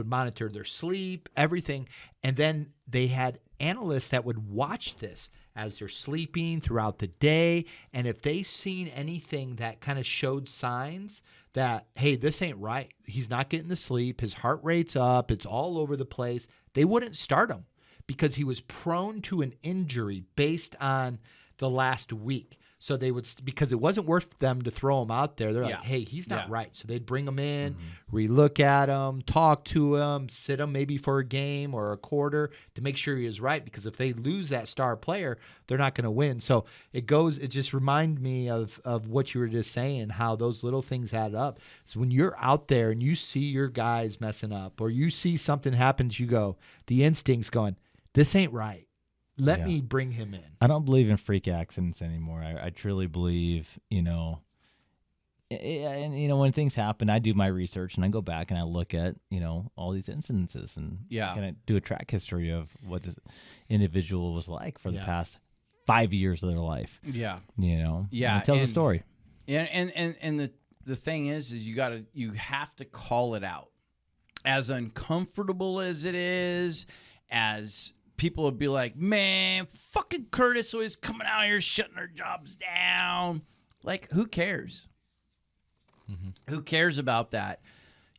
monitor their sleep, everything. And then they had analysts that would watch this as they're sleeping throughout the day. And if they seen anything that kind of showed signs that, hey, this ain't right, he's not getting the sleep, his heart rate's up, it's all over the place, they wouldn't start him because he was prone to an injury based on the last week. So they would, because it wasn't worth them to throw him out there. They're like, hey, he's not right. So they'd bring him in, relook at him, talk to him, sit him maybe for a game or a quarter to make sure he is right. Because if they lose that star player, they're not going to win. So it just reminded me of what you were just saying, how those little things add up. So when you're out there and you see your guys messing up or you see something happens, you go, the instinct's going, this ain't right. Let me bring him in. I don't believe in freak accidents anymore. I truly believe, and when things happen, I do my research and I go back and I look at, all these incidences and kind of do a track history of what this individual was like for the past 5 years of their life. Yeah. And it tells a story. Yeah, and the thing is you have to call it out. As uncomfortable as it is, as people would be like, man, fucking Curtis always coming out here shutting our jobs down. Like, who cares? Who cares about that?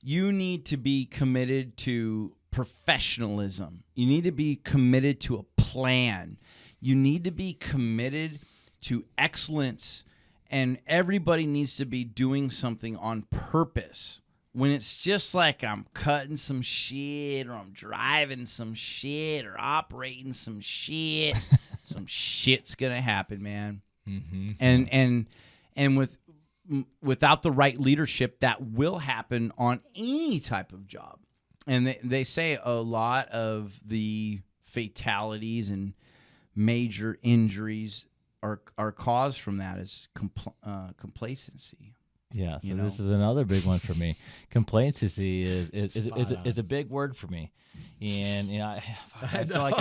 You need to be committed to professionalism. You need to be committed to a plan. You need to be committed to excellence. And everybody needs to be doing something on purpose. When it's just like I'm cutting some shit or I'm driving some shit or operating some shit, some shit's gonna happen, man. And without the right leadership, that will happen on any type of job. And they say a lot of the fatalities and major injuries are caused from that is complacency. Yeah, so this is another big one for me. Complacency is a big word for me, and I feel like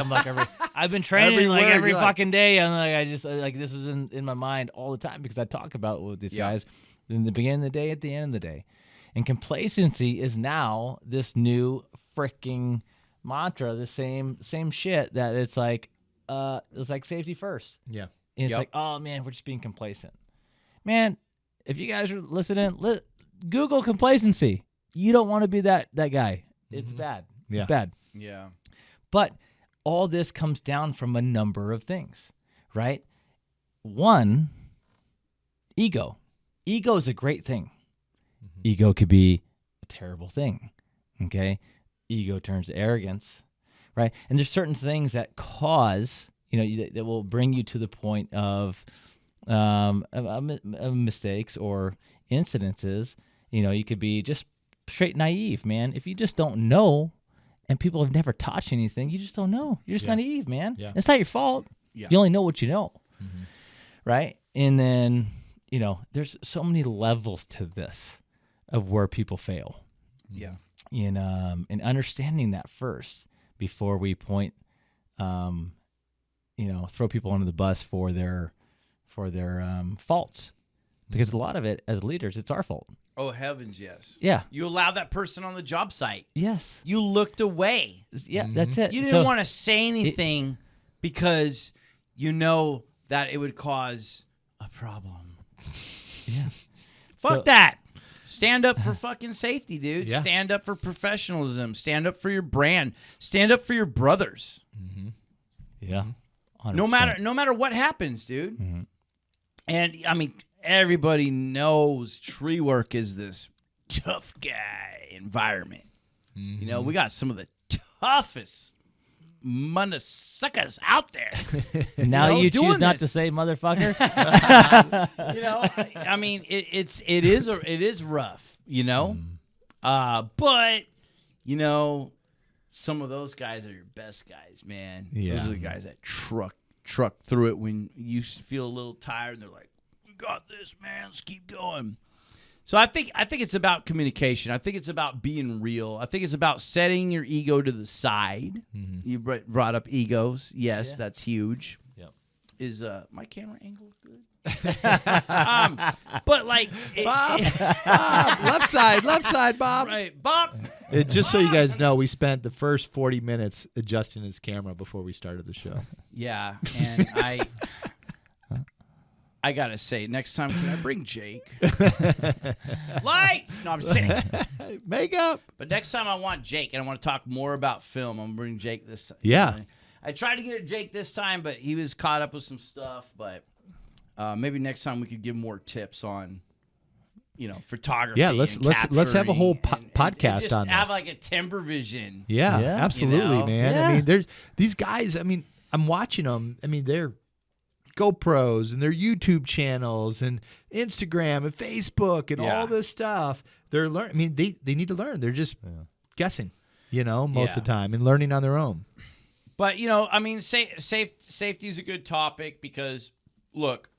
I've been training every fucking day. I'm like I just this is in my mind all the time because I talk about it with these guys in the beginning of the day, at the end of the day, and complacency is now this new freaking mantra, the same shit that it's like safety first. Yeah, and it's like, oh man, we're just being complacent, man. If you guys are listening, Google complacency. You don't want to be that guy. It's bad. It's bad. Yeah. But all this comes down from a number of things, right? One, ego. Ego is a great thing. Ego could be a terrible thing, okay? Ego turns to arrogance, right? And there's certain things that cause, that will bring you to the point of mistakes or incidences. You could be just straight naive, man. If you just don't know and people have never taught you anything, you just don't know. You're just naive, man. It's not your fault. You only know what you know. Right? And then, there's so many levels to this of where people fail. Yeah. And understanding that first before we point, throw people under the bus for their faults, because a lot of it as leaders, it's our fault. Oh heavens, yes. Yeah. You allowed that person on the job site. Yes. You looked away. Yeah, that's it. You didn't want to say anything because you know that it would cause a problem. Yeah. Fuck that. Stand up for fucking safety, dude. Yeah. Stand up for professionalism. Stand up for your brand. Stand up for your brothers. Yeah. 100%. No matter what happens, dude. And I mean, everybody knows tree work is this tough guy environment. You know, we got some of the toughest motherfuckers out there. Now you doing choose not this. to say motherfucker. You know, I mean, it is rough. You know, but you know, some of those guys are your best guys, man. Yeah. Those are the guys that truck through it when you feel a little tired. And they're like, "We got this, man. Let's keep going." So I think it's about communication. I think it's about being real. I think it's about setting your ego to the side. You brought up egos. Yes, that's huge. Yep. Is my camera angle good? But like, Bob, left side, Bob. right, Bob. Just so you guys know, we spent the first 40 minutes adjusting his camera before we started the show. Yeah, and I gotta say, next time can I bring Jake? Lights. No, I'm just kidding. Makeup. But next time I want Jake, and I want to talk more about film. I'm gonna bring Jake this time. Yeah. I tried to get Jake this time, but he was caught up with some stuff. But maybe next time we could give more tips on, you know, photography. Yeah, let's have a whole capturing podcast just on this. Have like a Timbervision. Yeah, Yeah. absolutely, You know? man. Yeah. I mean, there's these guys. I mean, I'm watching them. I mean, they're GoPros and their YouTube channels and Instagram and Facebook and all this stuff. They're learning. I mean, they need to learn. They're just guessing, you know, most of the time and learning on their own. But you know, I mean, safety is a good topic because, look,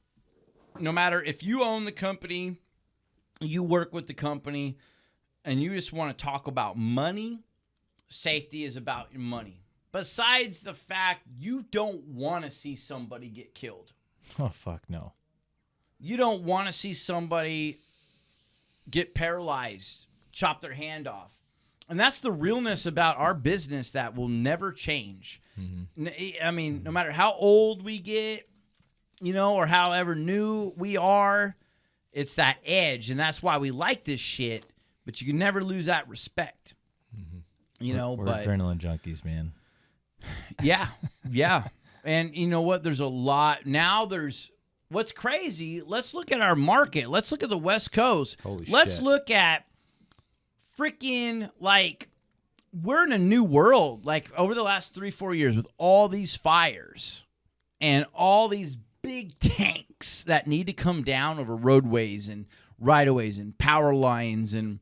no matter if you own the company, you work with the company, and you just want to talk about money, safety is about your money. Besides the fact you don't want to see somebody get killed. Oh, fuck no. You don't want to see somebody get paralyzed, chop their hand off. And that's the realness about our business that will never change. I mean, no matter how old we get, you know, or however new we are, it's that edge. And that's why we like this shit. But you can never lose that respect. You know, We're but adrenaline junkies, man. yeah. And you know what? There's a lot. Now there's what's crazy. Let's look at our market. Let's look at the West Coast. Holy Let's shit. look at freaking, like, we're in a new world. Like, over the last 3-4 years with all these fires and all these big tanks that need to come down over roadways and right-of-ways and power lines, and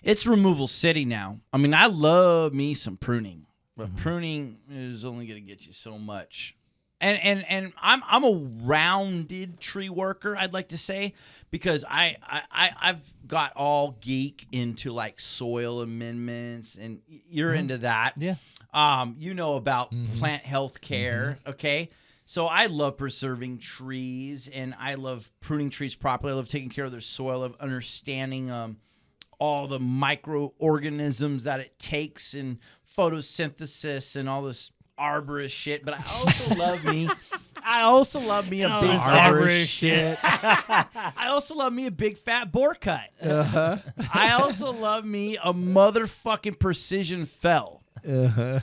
it's removal city now. I mean, I love me some pruning. But pruning is only going to get you so much. And I'm a rounded tree worker, I'd like to say, because I've got all geek into like soil amendments, and you're into that. Yeah. You know about plant health care, okay? So I love preserving trees, and I love pruning trees properly. I love taking care of their soil, of understanding all the microorganisms that it takes and photosynthesis and all this arborist shit. But I also love me. I also love me a big Arborist shit. I also love me a big fat bore cut. I also love me a motherfucking precision fell. And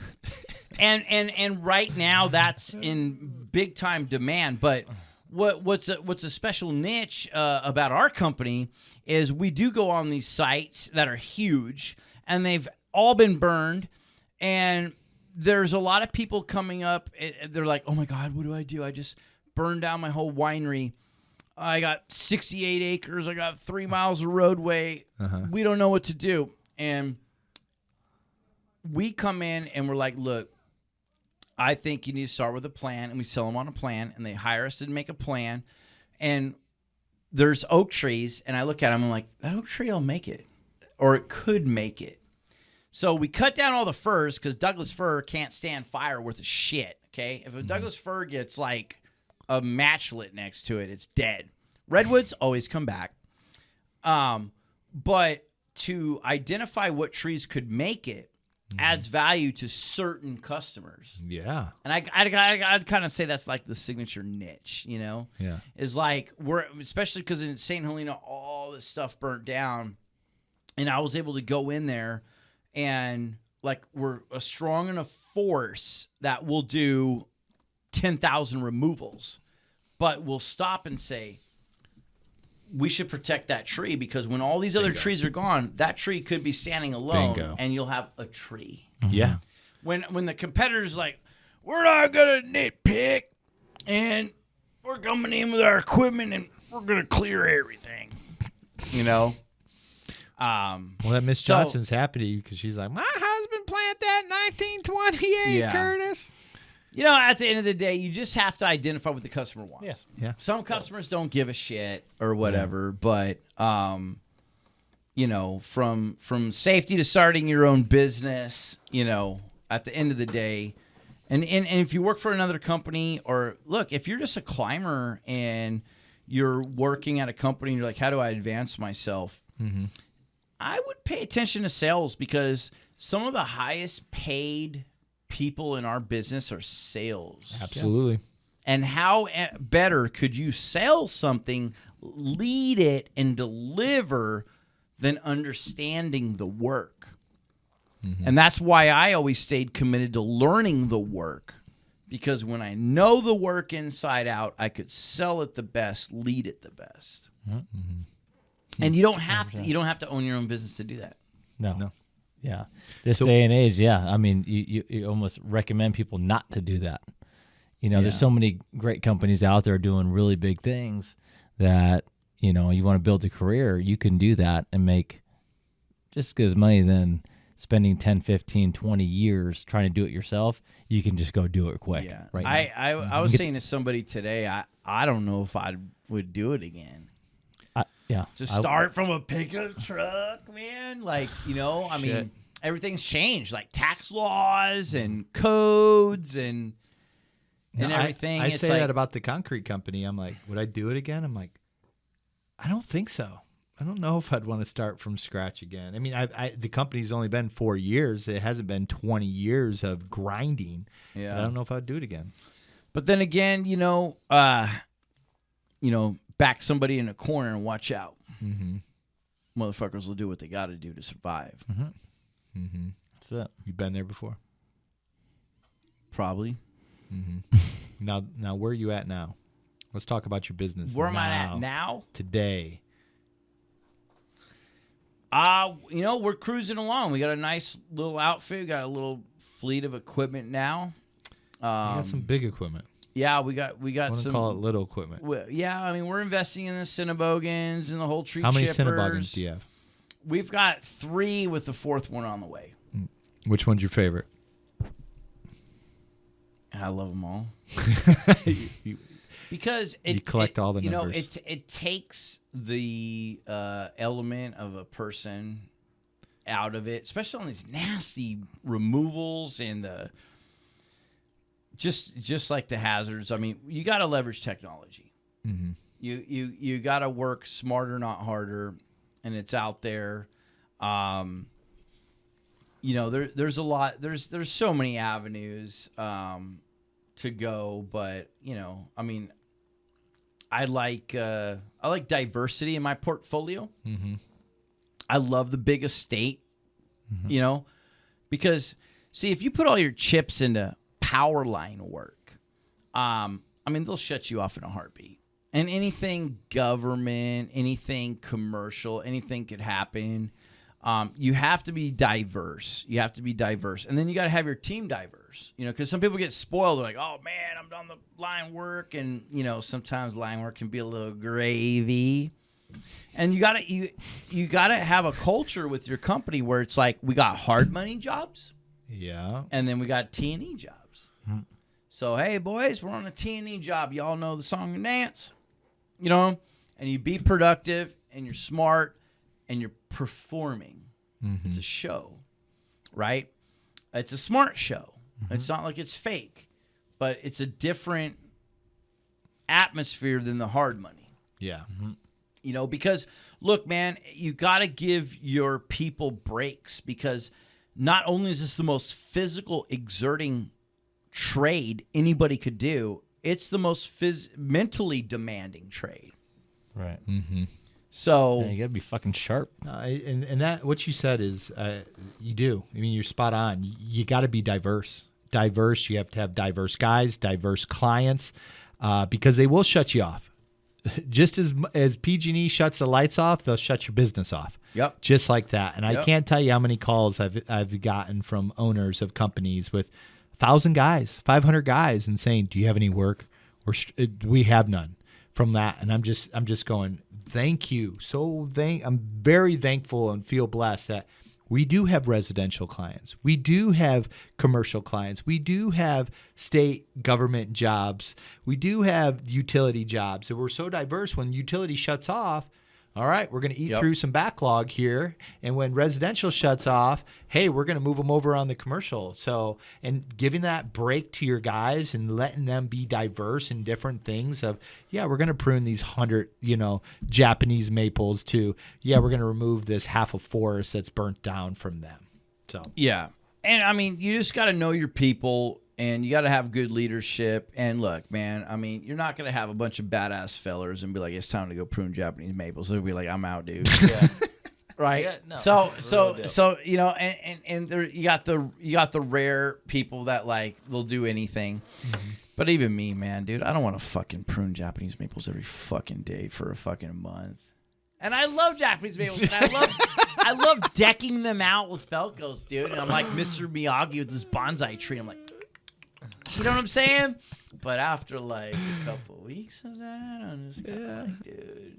right now that's in big time demand. But what's a special niche about our company is we do go on these sites that are huge, and they've all been burned, and there's a lot of people coming up. They're like, "Oh my God, what do I do? I just burned down my whole winery. I got 68 acres. I got 3 miles of roadway. We don't know what to do." And we come in and we're like, "Look, I think you need to start with a plan," and we sell them on a plan, and they hire us to make a plan. And there's oak trees, and I look at them and I'm like, that oak tree will make it, or it could make it. So we cut down all the firs because Douglas fir can't stand fire worth a shit, okay? If a Douglas fir gets like a match lit next to it, it's dead. Redwoods always come back. But to identify what trees could make it adds value to certain customers. Yeah. And I'd kind of say that's like the signature niche, you know? Yeah. Is like, especially because in St. Helena, all this stuff burnt down. And I was able to go in there and, like, we're a strong enough force that will do 10,000 removals. But we'll stop and say, we should protect that tree because when all these other trees are gone, that tree could be standing alone, and you'll have a tree. Yeah. When the competitor's like, we're not gonna nitpick, and we're coming in with our equipment and we're gonna clear everything, you know. Well, that Miss Johnson's happy to you because she's like, my husband planted that in 1928, Curtis. You know, at the end of the day, you just have to identify what the customer wants. Yeah. Some customers don't give a shit or whatever, but you know, from safety to starting your own business, you know, at the end of the day, and if you work for another company, or look, if you're just a climber and you're working at a company and you're like, how do I advance myself? Mm-hmm. I would pay attention to sales because some of the highest paid people in our business are sales. Absolutely. And how better could you sell something, lead it, and deliver than understanding the work? Mm-hmm. And that's why I always stayed committed to learning the work, because when I know the work inside out, I could sell it the best, lead it the best. Mm-hmm. And you don't have to own your own business to do that. No. Yeah. This day and age, I mean, you almost recommend people not to do that. You know, there's so many great companies out there doing really big things that, you know, you want to build a career, you can do that and make just as good money than spending 10, 15, 20 years trying to do it yourself. You can just go do it quick. Yeah. Right. I was saying to somebody today, I don't know if I would do it again. Start from a pickup truck, man. Like, you know, I mean, everything's changed. Like tax laws and codes and everything. I say that about the concrete company. I'm like, would I do it again? I'm like, I don't think so. I don't know if I'd want to start from scratch again. I mean, the company's only been 4 years. It hasn't been 20 years of grinding. Yeah, I don't know if I'd do it again. But then again, back somebody in a corner and watch out. Mm-hmm. Motherfuckers will do what they got to do to survive. Mm-hmm. Mm-hmm. That's it. You been there before? Probably. Mm-hmm. Now, where are you at now? Let's talk about your business. Where am I at now? Today. We're cruising along. We got a nice little outfit. We got a little fleet of equipment now. You got some big equipment. Yeah, we got some. Call it little equipment. I mean, we're investing in the Cinnabogans and the whole tree. How many chippers. Cinnabogans do you have? We've got 3 with the 4th one on the way. Which one's your favorite? I love them all. Because you collect all the numbers. It takes the element of a person out of it, especially on these nasty removals and the just like the hazards. I mean, you got to leverage technology. Mm-hmm. You got to work smarter, not harder, and it's out there. There's a lot. There's so many avenues to go, but I mean, I like diversity in my portfolio. Mm-hmm. I love the big estate, because see, if you put all your chips into power line work, I mean, they'll shut you off in a heartbeat. And anything government, anything commercial, anything could happen. You have to be diverse. And then you got to have your team diverse, because some people get spoiled. They're like, oh, man, I'm on the line work. And, sometimes line work can be a little gravy. And you gotta have a culture with your company where it's like, we got hard money jobs. Yeah. And then we got T&E jobs. Mm-hmm. So, hey, boys, we're on a T&E job. Y'all know the song and dance, and you be productive and you're smart and you're performing. Mm-hmm. It's a show, right? It's a smart show. Mm-hmm. It's not like it's fake, but it's a different atmosphere than the hard money. Yeah. Mm-hmm. Because, look, man, you got to give your people breaks, because not only is this the most physical, exerting trade anybody could do, it's the most mentally demanding trade. Right. Mm-hmm. So you got to be fucking sharp. And that what you said is you do. I mean, you're spot on. You got to be diverse. You have to have diverse guys, diverse clients, because they will shut you off. just as PG&E shuts the lights off, they'll shut your business off. Yep. Just like that. And I Yep. can't tell you how many calls I've gotten from owners of companies with 1,000 guys, 500 guys, and saying, "Do you have any work?" We have none from that. And I'm just going, thank you. I'm very thankful and feel blessed that we do have residential clients. We do have commercial clients. We do have state government jobs. We do have utility jobs. So we're so diverse. When utility shuts off, all right, we're going to eat through some backlog here. And when residential shuts off, hey, we're going to move them over on the commercial. So, and giving that break to your guys and letting them be diverse in different things of, yeah, we're going to prune these 100, Japanese maples to, yeah, we're going to remove this half a forest that's burnt down from them. So, Yeah. And I mean, you just got to know your people and you got to have good leadership. And look, man, I mean, you're not going to have a bunch of badass fellers and be like, it's time to go prune Japanese maples. They'll be like, I'm out, dude. Yeah. Right. Yeah, no, So and there you got the rare people that like they'll do anything. Mm-hmm. But even me, man, dude, I don't want to fucking prune Japanese maples every fucking day for a fucking month. And I love Japanese maples, and I love decking them out with Felcos, dude. And I'm like Mr. Miyagi with this bonsai tree. I'm like, you know what I'm saying? But after like a couple of weeks of that, I'm just like, dude,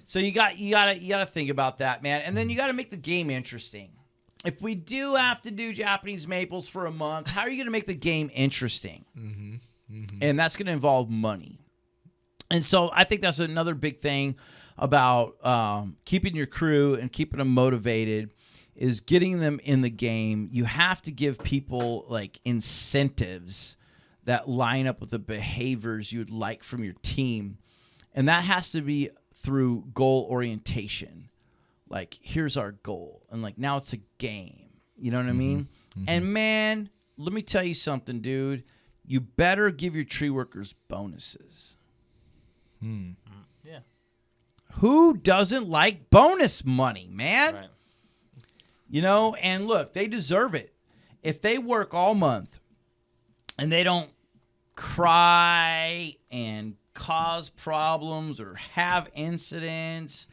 So you gotta think about that, man. And then you gotta make the game interesting. If we do have to do Japanese maples for a month, how are you gonna make the game interesting? mm-hmm. Mm-hmm. And that's gonna involve money. And so I think that's another big thing about keeping your crew and keeping them motivated is getting them in the game. You have to give people like incentives that line up with the behaviors you'd like from your team. And that has to be through goal orientation. Like, here's our goal. And like, now it's a game. You know what I mean? Mm-hmm. And man, let me tell you something, dude. You better give your tree workers bonuses. Yeah. Who doesn't like bonus money, man? Right. And look, they deserve it. If they work all month and they don't cry and cause problems or have incidents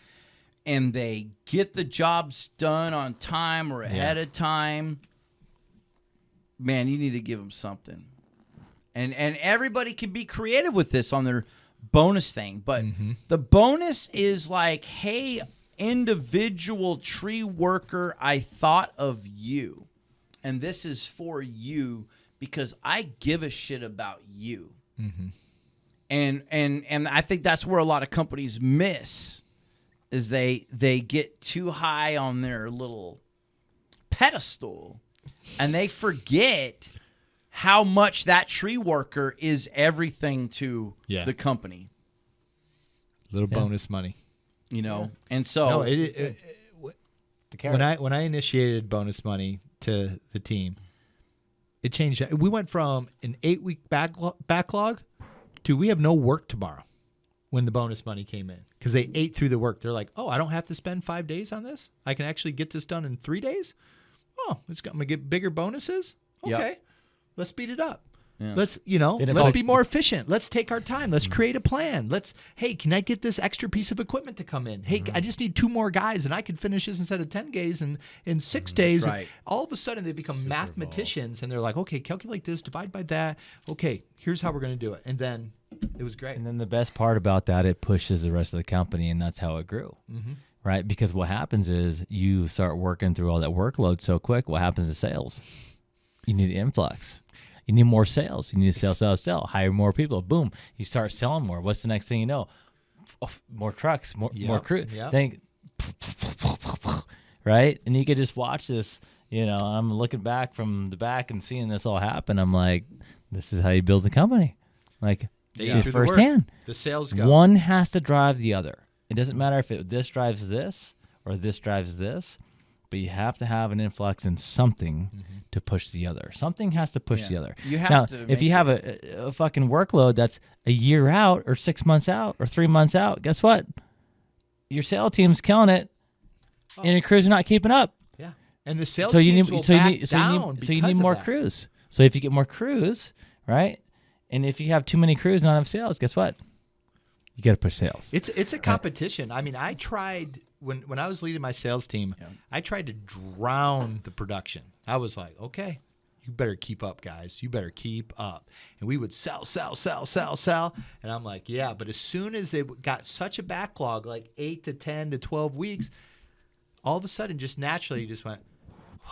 and they get the jobs done on time or ahead of time, man, you need to give them something. And everybody can be creative with this on their bonus thing, but the bonus is like, hey, individual tree worker, I thought of you, and this is for you because I give a shit about you. And I think that's where a lot of companies miss is they get too high on their little pedestal and they forget how much that tree worker is everything to the company. Little bonus money. And so when I initiated bonus money to the team, it changed. We went from an 8-week backlog to we have no work tomorrow when the bonus money came in because they ate through the work. They're like, oh, I don't have to spend 5 days on this. I can actually get this done in 3 days. Oh, I'm going to get bigger bonuses. Okay, let's speed it up. Yeah. Let's be more efficient. Let's take our time. Let's create a plan. Hey, can I get this extra piece of equipment to come in? Hey, I just need 2 more guys and I can finish this instead of 10 days in 6 days. Right. And all of a sudden they become mathematicians and they're like, okay, calculate this, divide by that. Okay, here's how we're going to do it. And then it was great. And then the best part about that, it pushes the rest of the company, and that's how it grew. Right? Because what happens is you start working through all that workload so quick. What happens to sales? You need influx. You need more sales. You need to sell. Hire more people. Boom. You start selling more. What's the next thing you know? More trucks, more crew. Yep. Then, right? And you could just watch this. I'm looking back from the back and seeing this all happen. I'm like, this is how you build a company. Like, firsthand. The sales go. One has to drive the other. It doesn't matter if this drives this or this drives this. But you have to have an influx in something to push the other. Something has to push the other. You have to if you have a fucking workload that's a year out or 6 months out or 3 months out, guess what? Your sales team's killing it, and your crews are not keeping up. Yeah, and the sales so you teams need will so you back need so down you need so you because need of more that. crews. So if you get more crews, right, and if you have too many crews and not enough sales, guess what? You got to push sales. It's a competition. I mean, I tried when I was leading my sales team, I tried to drown the production. I was like, okay, you better keep up, guys. You better keep up. And we would sell. And I'm like, yeah. But as soon as they got such a backlog, like 8 to 10 to 12 weeks, all of a sudden, just naturally, you just went,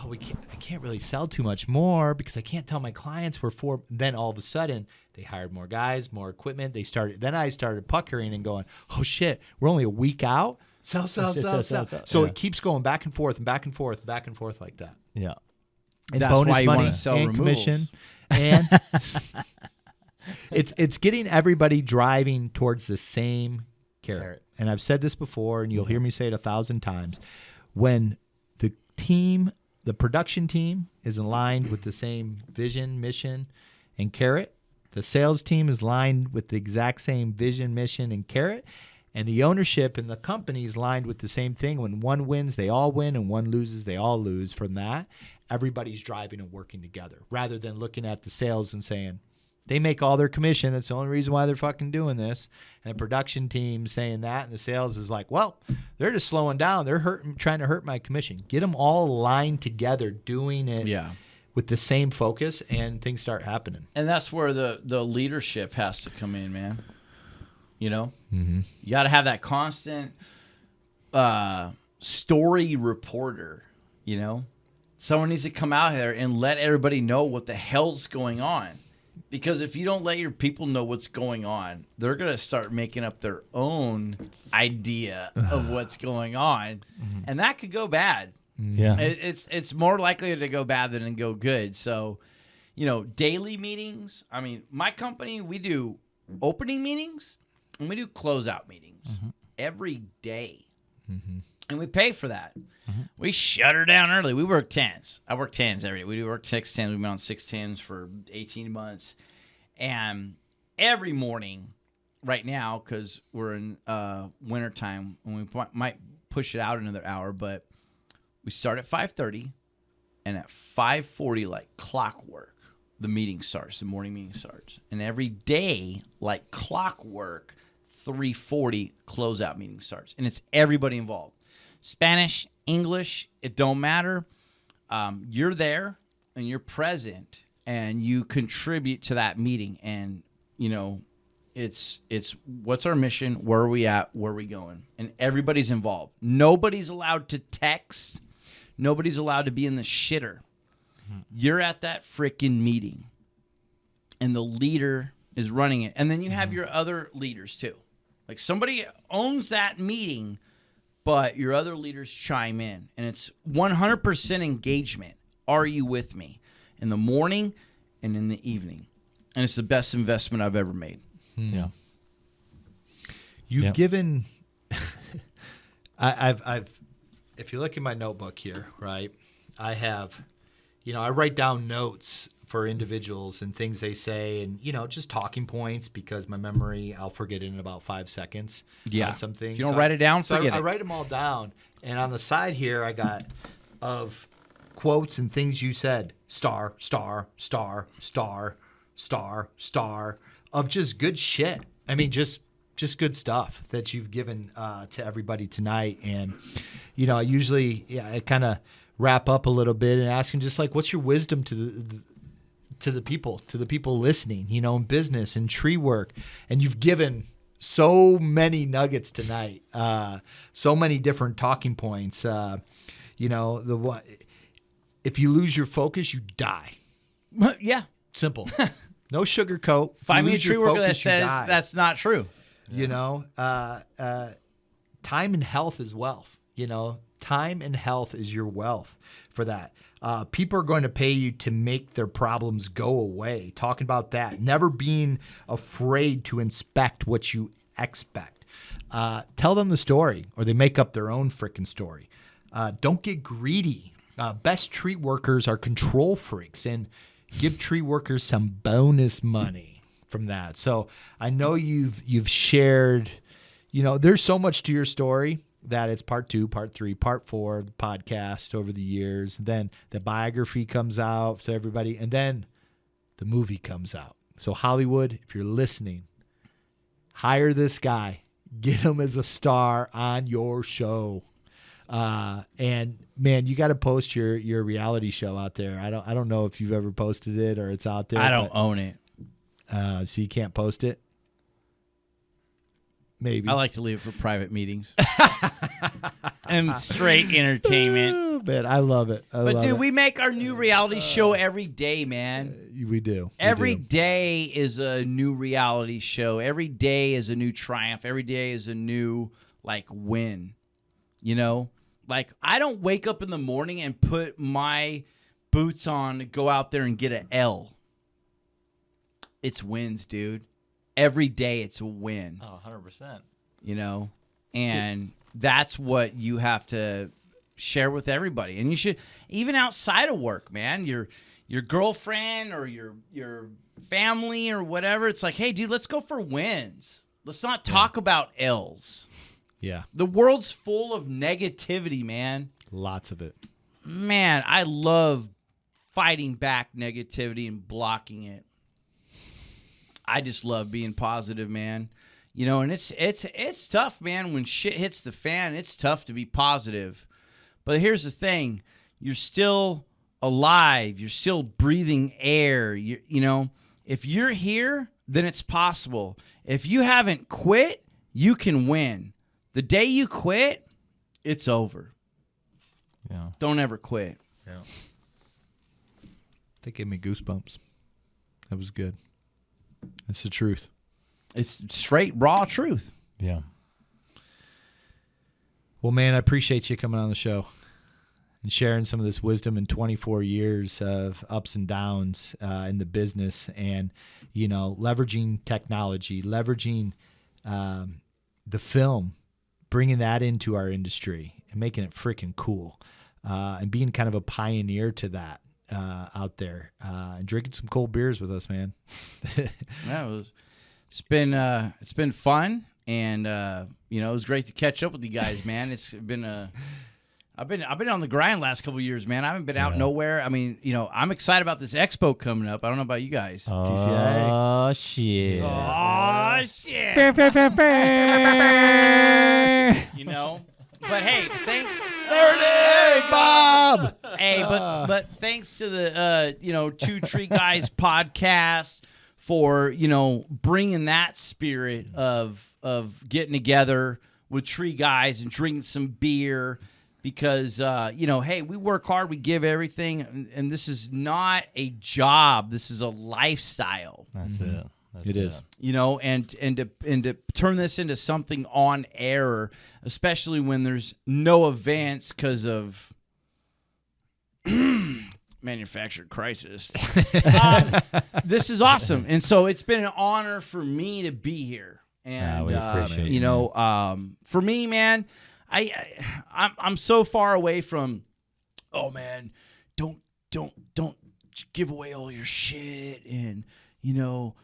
well, I can't really sell too much more because I can't tell my clients we're for. Then all of a sudden, they hired more guys, more equipment. Then I started puckering and going, oh shit, we're only a week out. Sell. So it keeps going back and forth and back and forth like that. Yeah. And That's bonus why you money wanna sell and removals. commission, and it's getting everybody driving towards the same carrot. And I've said this before, and you'll hear me say it 1,000 times. When the production team is aligned with the same vision, mission, and carrot, the sales team is aligned with the exact same vision, mission, and carrot, and the ownership and the company is aligned with the same thing. When one wins, they all win, and one loses, they all lose. From that, everybody's driving and working together rather than looking at the sales and saying, they make all their commission. That's the only reason why they're fucking doing this. And the production team saying that, and the sales is like, well, they're just slowing down. They're trying to hurt my commission. Get them all aligned together, doing it with the same focus, and things start happening. And that's where the leadership has to come in, man. You know, Mm-hmm. you got to have that constant story reporter. You know, someone needs to come out here and let everybody know what the hell's going on. Because if you don't let your people know what's going on, they're going to start making up their own idea of what's going on. And that could go bad. Yeah. It's more likely to go bad than to go good. So, you know, daily meetings. I mean, my company, we do opening meetings and we do closeout meetings every day. And we pay for that. We shut her down early. We work 10s. I work 10s every day. We do work 6 10s. We've been on 6 10s for 18 months. And every morning right now, because we're in wintertime, and we might push it out another hour, but we start at 5:30, and at 5:40, like clockwork, the meeting starts. The morning meeting starts. And every day, like clockwork, 3:40 closeout meeting starts. And it's everybody involved. Spanish, English, it don't matter. You're there and you're present and you contribute to that meeting. And, you know, it's what's our mission? Where are we at? Where are we going? And everybody's involved. Nobody's allowed to text. Nobody's allowed to be in the shitter. You're at that freaking meeting and the leader is running it. And then you have your other leaders too. Like somebody owns that meeting, but your other leaders chime in, and it's 100% engagement. Are you with me? In the morning and in the evening. And it's the best investment I've ever made. Yeah. You've given I've if you look in my notebook here, right? I have, you know, I write down notes for individuals and things they say, and, you know, just talking points, because my memory, I'll forget it in about 5 seconds. Yeah. On some things. If you don't write it down, forget I it. write them all down. And on the side here, I got of quotes and things you said, star, of just good shit. I mean, just good stuff that you've given to everybody tonight. And, you know, I usually, I kind of wrap up a little bit and ask them just like, what's your wisdom to the people listening, you know, in business and tree work. And you've given so many nuggets tonight, so many different talking points. You know, if you lose your focus, you die. Yeah. Simple. No sugarcoat. Find me a Lose tree your worker that focus, you says die. that's not true. You know, time and health is wealth. You know, time and health is your wealth for that. People are going to pay you to make their problems go away. Talking about that. Never being afraid to inspect what you expect. Tell them the story, or they make up their own freaking story. Don't get greedy. Best tree workers are control freaks, and give tree workers some bonus money from that. So I know you've shared, you know, there's so much to your story that it's part 2, part 3, part 4 of the podcast over the years. And then the biography comes out to everybody, and then the movie comes out. So Hollywood, if you're listening, hire this guy, get him as a star on your show. And man, you got to post your reality show out there. I don't know if you've ever posted it or it's out there. I don't own it. So you can't post it. Maybe. I like to leave it for private meetings and straight entertainment. Oh, man, I love it. But dude, we make our new reality show every day, man. We do. Every day is a new reality show. Every day is a new triumph. Every day is a new win. You know? Like, I don't wake up in the morning and put my boots on to go out there and get an L. It's wins, dude. Every day it's a win. Oh, 100%. You know? And that's what you have to share with everybody. And you should, even outside of work, man, your girlfriend or your family or whatever, it's like, hey, dude, let's go for wins. Let's not talk about L's. Yeah. The world's full of negativity, man. Lots of it. Man, I love fighting back negativity and blocking it. I just love being positive, man. You know, and it's tough, man. When shit hits the fan, it's tough to be positive. But here's the thing. You're still alive. You're still breathing air. You know, if you're here, then it's possible. If you haven't quit, you can win. The day you quit, it's over. Yeah. Don't ever quit. Yeah. That gave me goosebumps. That was good. It's the truth. It's straight, raw truth. Yeah. Well, man, I appreciate you coming on the show and sharing some of this wisdom in 24 years of ups and downs in the business and, you know, leveraging technology, leveraging the film, bringing that into our industry and making it freaking cool and being kind of a pioneer to that out there and drinking some cold beers with us, man. Yeah, it's been fun, and you know, it was great to catch up with you guys, man. It's been I've been on the grind last couple of years, man. I haven't been out nowhere. I mean, you know, I'm excited about this expo coming up. I don't know about you guys. Oh, shit. Oh, shit. You know? But hey, There it is, Bob. Hey, but thanks to the Two Tree Guys podcast for, you know, bringing that spirit of getting together with Tree Guys and drinking some beer. Because, you know, hey, we work hard, we give everything, and this is not a job. This is a lifestyle. That's it. It is. You know, and to turn this into something on air, especially when there's no events because of manufactured crisis. This is awesome. And so it's been an honor for me to be here. And, we appreciate you know, for me, man, I'm so far away from, oh man, don't give away all your shit, and you know,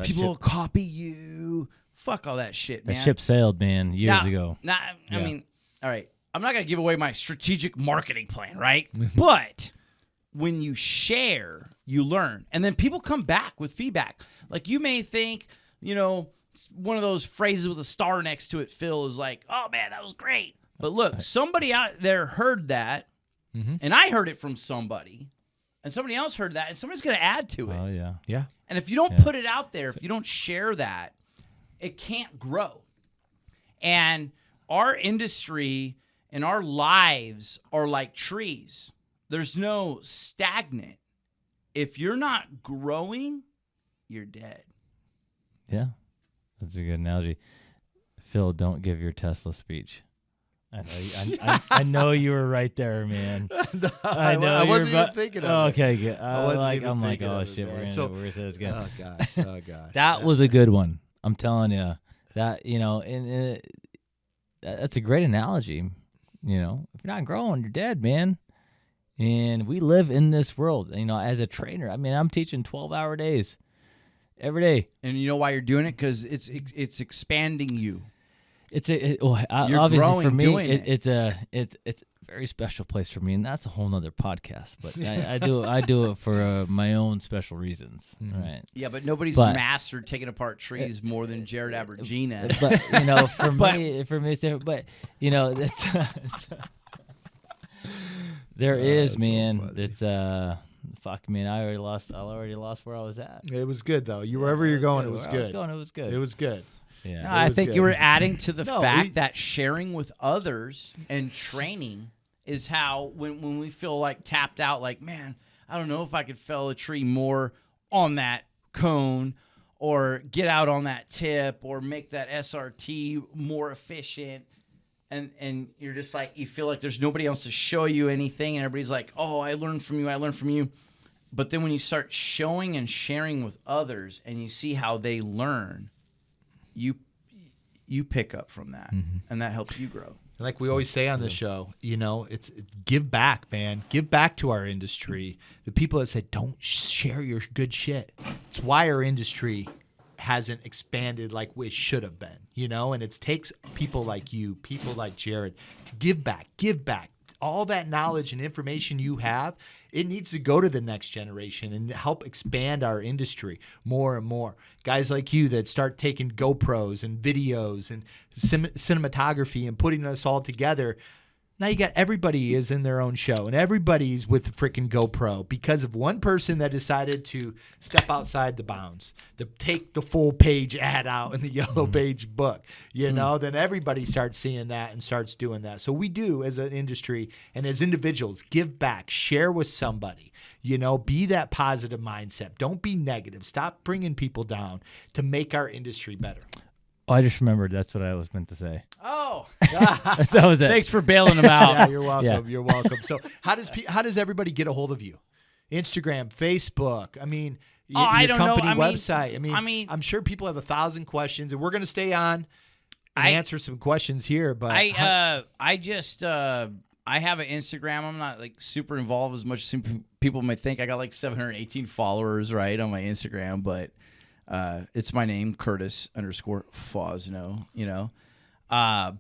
people will copy you. Fuck all that shit, man. That ship sailed, man, years ago. I mean, all right, I'm not gonna give away my strategic marketing plan, right? But when you share, you learn, and then people come back with feedback. Like you may think, you know, one of those phrases with a star next to it, Phil, is like, oh man, that was great. But look, somebody out there heard that, and I heard it from somebody, and somebody else heard that, and somebody's going to add to it. Oh, yeah. Yeah. And if you don't put it out there, if you don't share that, it can't grow. And our industry and our lives are like trees. There's no stagnant. If you're not growing, you're dead. Yeah. That's a good analogy. Phil, don't give your Tesla speech. I know you were right there, man. I know I wasn't even thinking of it. Okay, good. I'm like, oh shit, man. we're gonna say this again. Oh gosh. That was a good one. I'm telling you. That, you know, and that's a great analogy. You know, if you're not growing, you're dead, man. And we live in this world. You know, as a trainer, I mean, I'm teaching 12-hour days every day. And you know why you're doing it? Because it's expanding you. You're obviously growing for me. it's very special place for me, and that's a whole nother podcast. But I do it for my own special reasons, right? Yeah, but nobody's mastered taking apart trees more than Jared Abergina. But for me, it's different. But that's there is, man. It's fuck, man. I already lost where I was at. It was good though. Wherever you're going, it was good. It was good. It was good. Yeah. No, I think you were adding to the fact that sharing with others and training is how when we feel like tapped out, like, man, I don't know if I could fell a tree more on that cone or get out on that tip or make that SRT more efficient. And you're just like, you feel like there's nobody else to show you anything. And everybody's like, oh, I learned from you. But then when you start showing and sharing with others and you see how they learn, you pick up from that, and that helps you grow. Like we always say on the show, it's give back, man. Give back to our industry. The people that said don't share your good shit. It's why our industry hasn't expanded like it should have been, and it takes people like you, people like Jared, to give back. All that knowledge and information you have, it needs to go to the next generation and help expand our industry more and more. Guys like you that start taking GoPros and videos and cinematography and putting us all together. Now you got everybody is in their own show, and everybody's with the freaking GoPro because of one person that decided to step outside the bounds, to take the full page ad out in the yellow page book. Then everybody starts seeing that and starts doing that. So we do as an industry and as individuals give back, share with somebody. Be that positive mindset. Don't be negative. Stop bringing people down to make our industry better. Oh, I just remembered. That's what I was meant to say. Oh, that was it. Thanks for bailing them out. Yeah, you're welcome. Yeah. You're welcome. So how does everybody get a hold of you? Instagram, Facebook. I mean, your company website. I mean, I'm sure people have 1,000 questions, and we're going to stay on and answer some questions here. But I have an Instagram. I'm not like super involved as much as some people might think. I got like 718 followers right on my Instagram, but. It's my name, Curtis_Fosnaugh,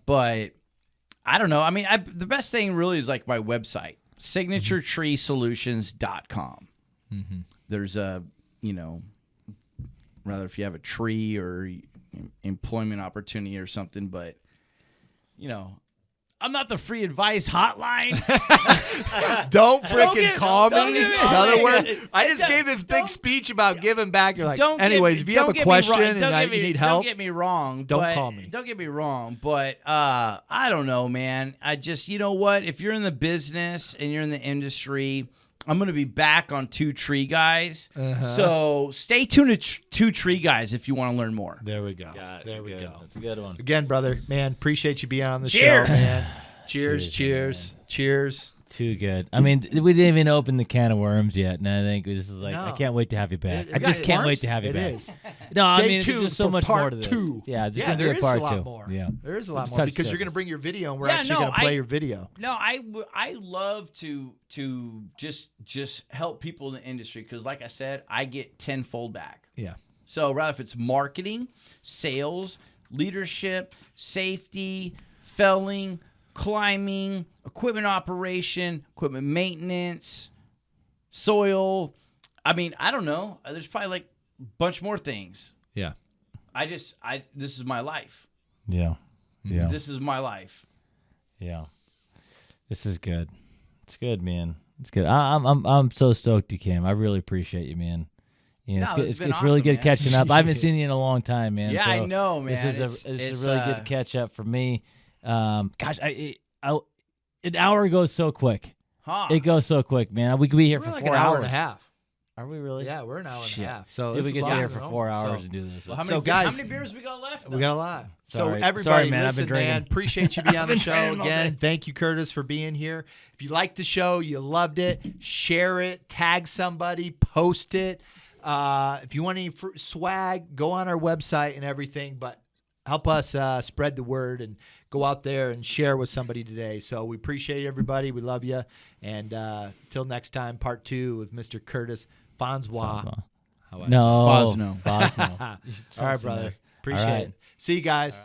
but I don't know. I mean, the best thing really is like my website, signaturetreesolutions.com. There's rather if you have a tree or employment opportunity or something, but, I'm not the free advice hotline. Don't freaking call me. In other words, I just gave this big speech about giving back. You're like, anyways, if you have a question and you need help, don't get me wrong. Don't call me. Don't get me wrong, but I don't know, man. I just, you know what? If you're in the business and you're in the industry, I'm going to be back on Two Tree Guys. So stay tuned to Two Tree Guys if you want to learn more. There we go. There we go. That's a good one. Again, brother, man, appreciate you being on the show, man. Cheers. Too good. I mean, we didn't even open the can of worms yet, and I think this is like, I can't wait to have you back. I just can't wait to have you back. No, I mean, there's just so much more to this. Yeah, there is a lot more. Yeah, there is a lot more because you're going to bring your video, and we're actually going to play your video. No, I love to just help people in the industry because, like I said, I get tenfold back. Yeah. So rather if it's marketing, sales, leadership, safety, felling, climbing, equipment operation, equipment maintenance, soil. I mean, I don't know. There's probably like a bunch more things. Yeah. This is my life. Yeah. This is my life. Yeah. This is good. It's good, man. It's good. I'm so stoked you came. I really appreciate you, man. It's awesome, really good man. catching up. I haven't seen you in a long time, man. Yeah, so I know, man. This is a really good catch up for me. Gosh, an hour goes so quick. Huh. It goes so quick, man. We could be here We're for like 4 an hours. hour and a half. Are we really? Yeah, we're an hour and a half. So we could sit here for 4 hours and do this. Well, how many beers we got left? We got a lot. Sorry. So everybody, man, listen, man. Appreciate you being on the show again. Thank you, Curtis, for being here. If you liked the show, you loved it, share it, tag somebody, post it. If you want any swag, go on our website and everything. But help us spread the word and go out there and share with somebody today. So we appreciate everybody. We love you. And till next time, part 2 with Mr. Curtis Fosnaugh. No. Fosnaugh. Fosnaugh. All right, brother. Appreciate it. See you guys.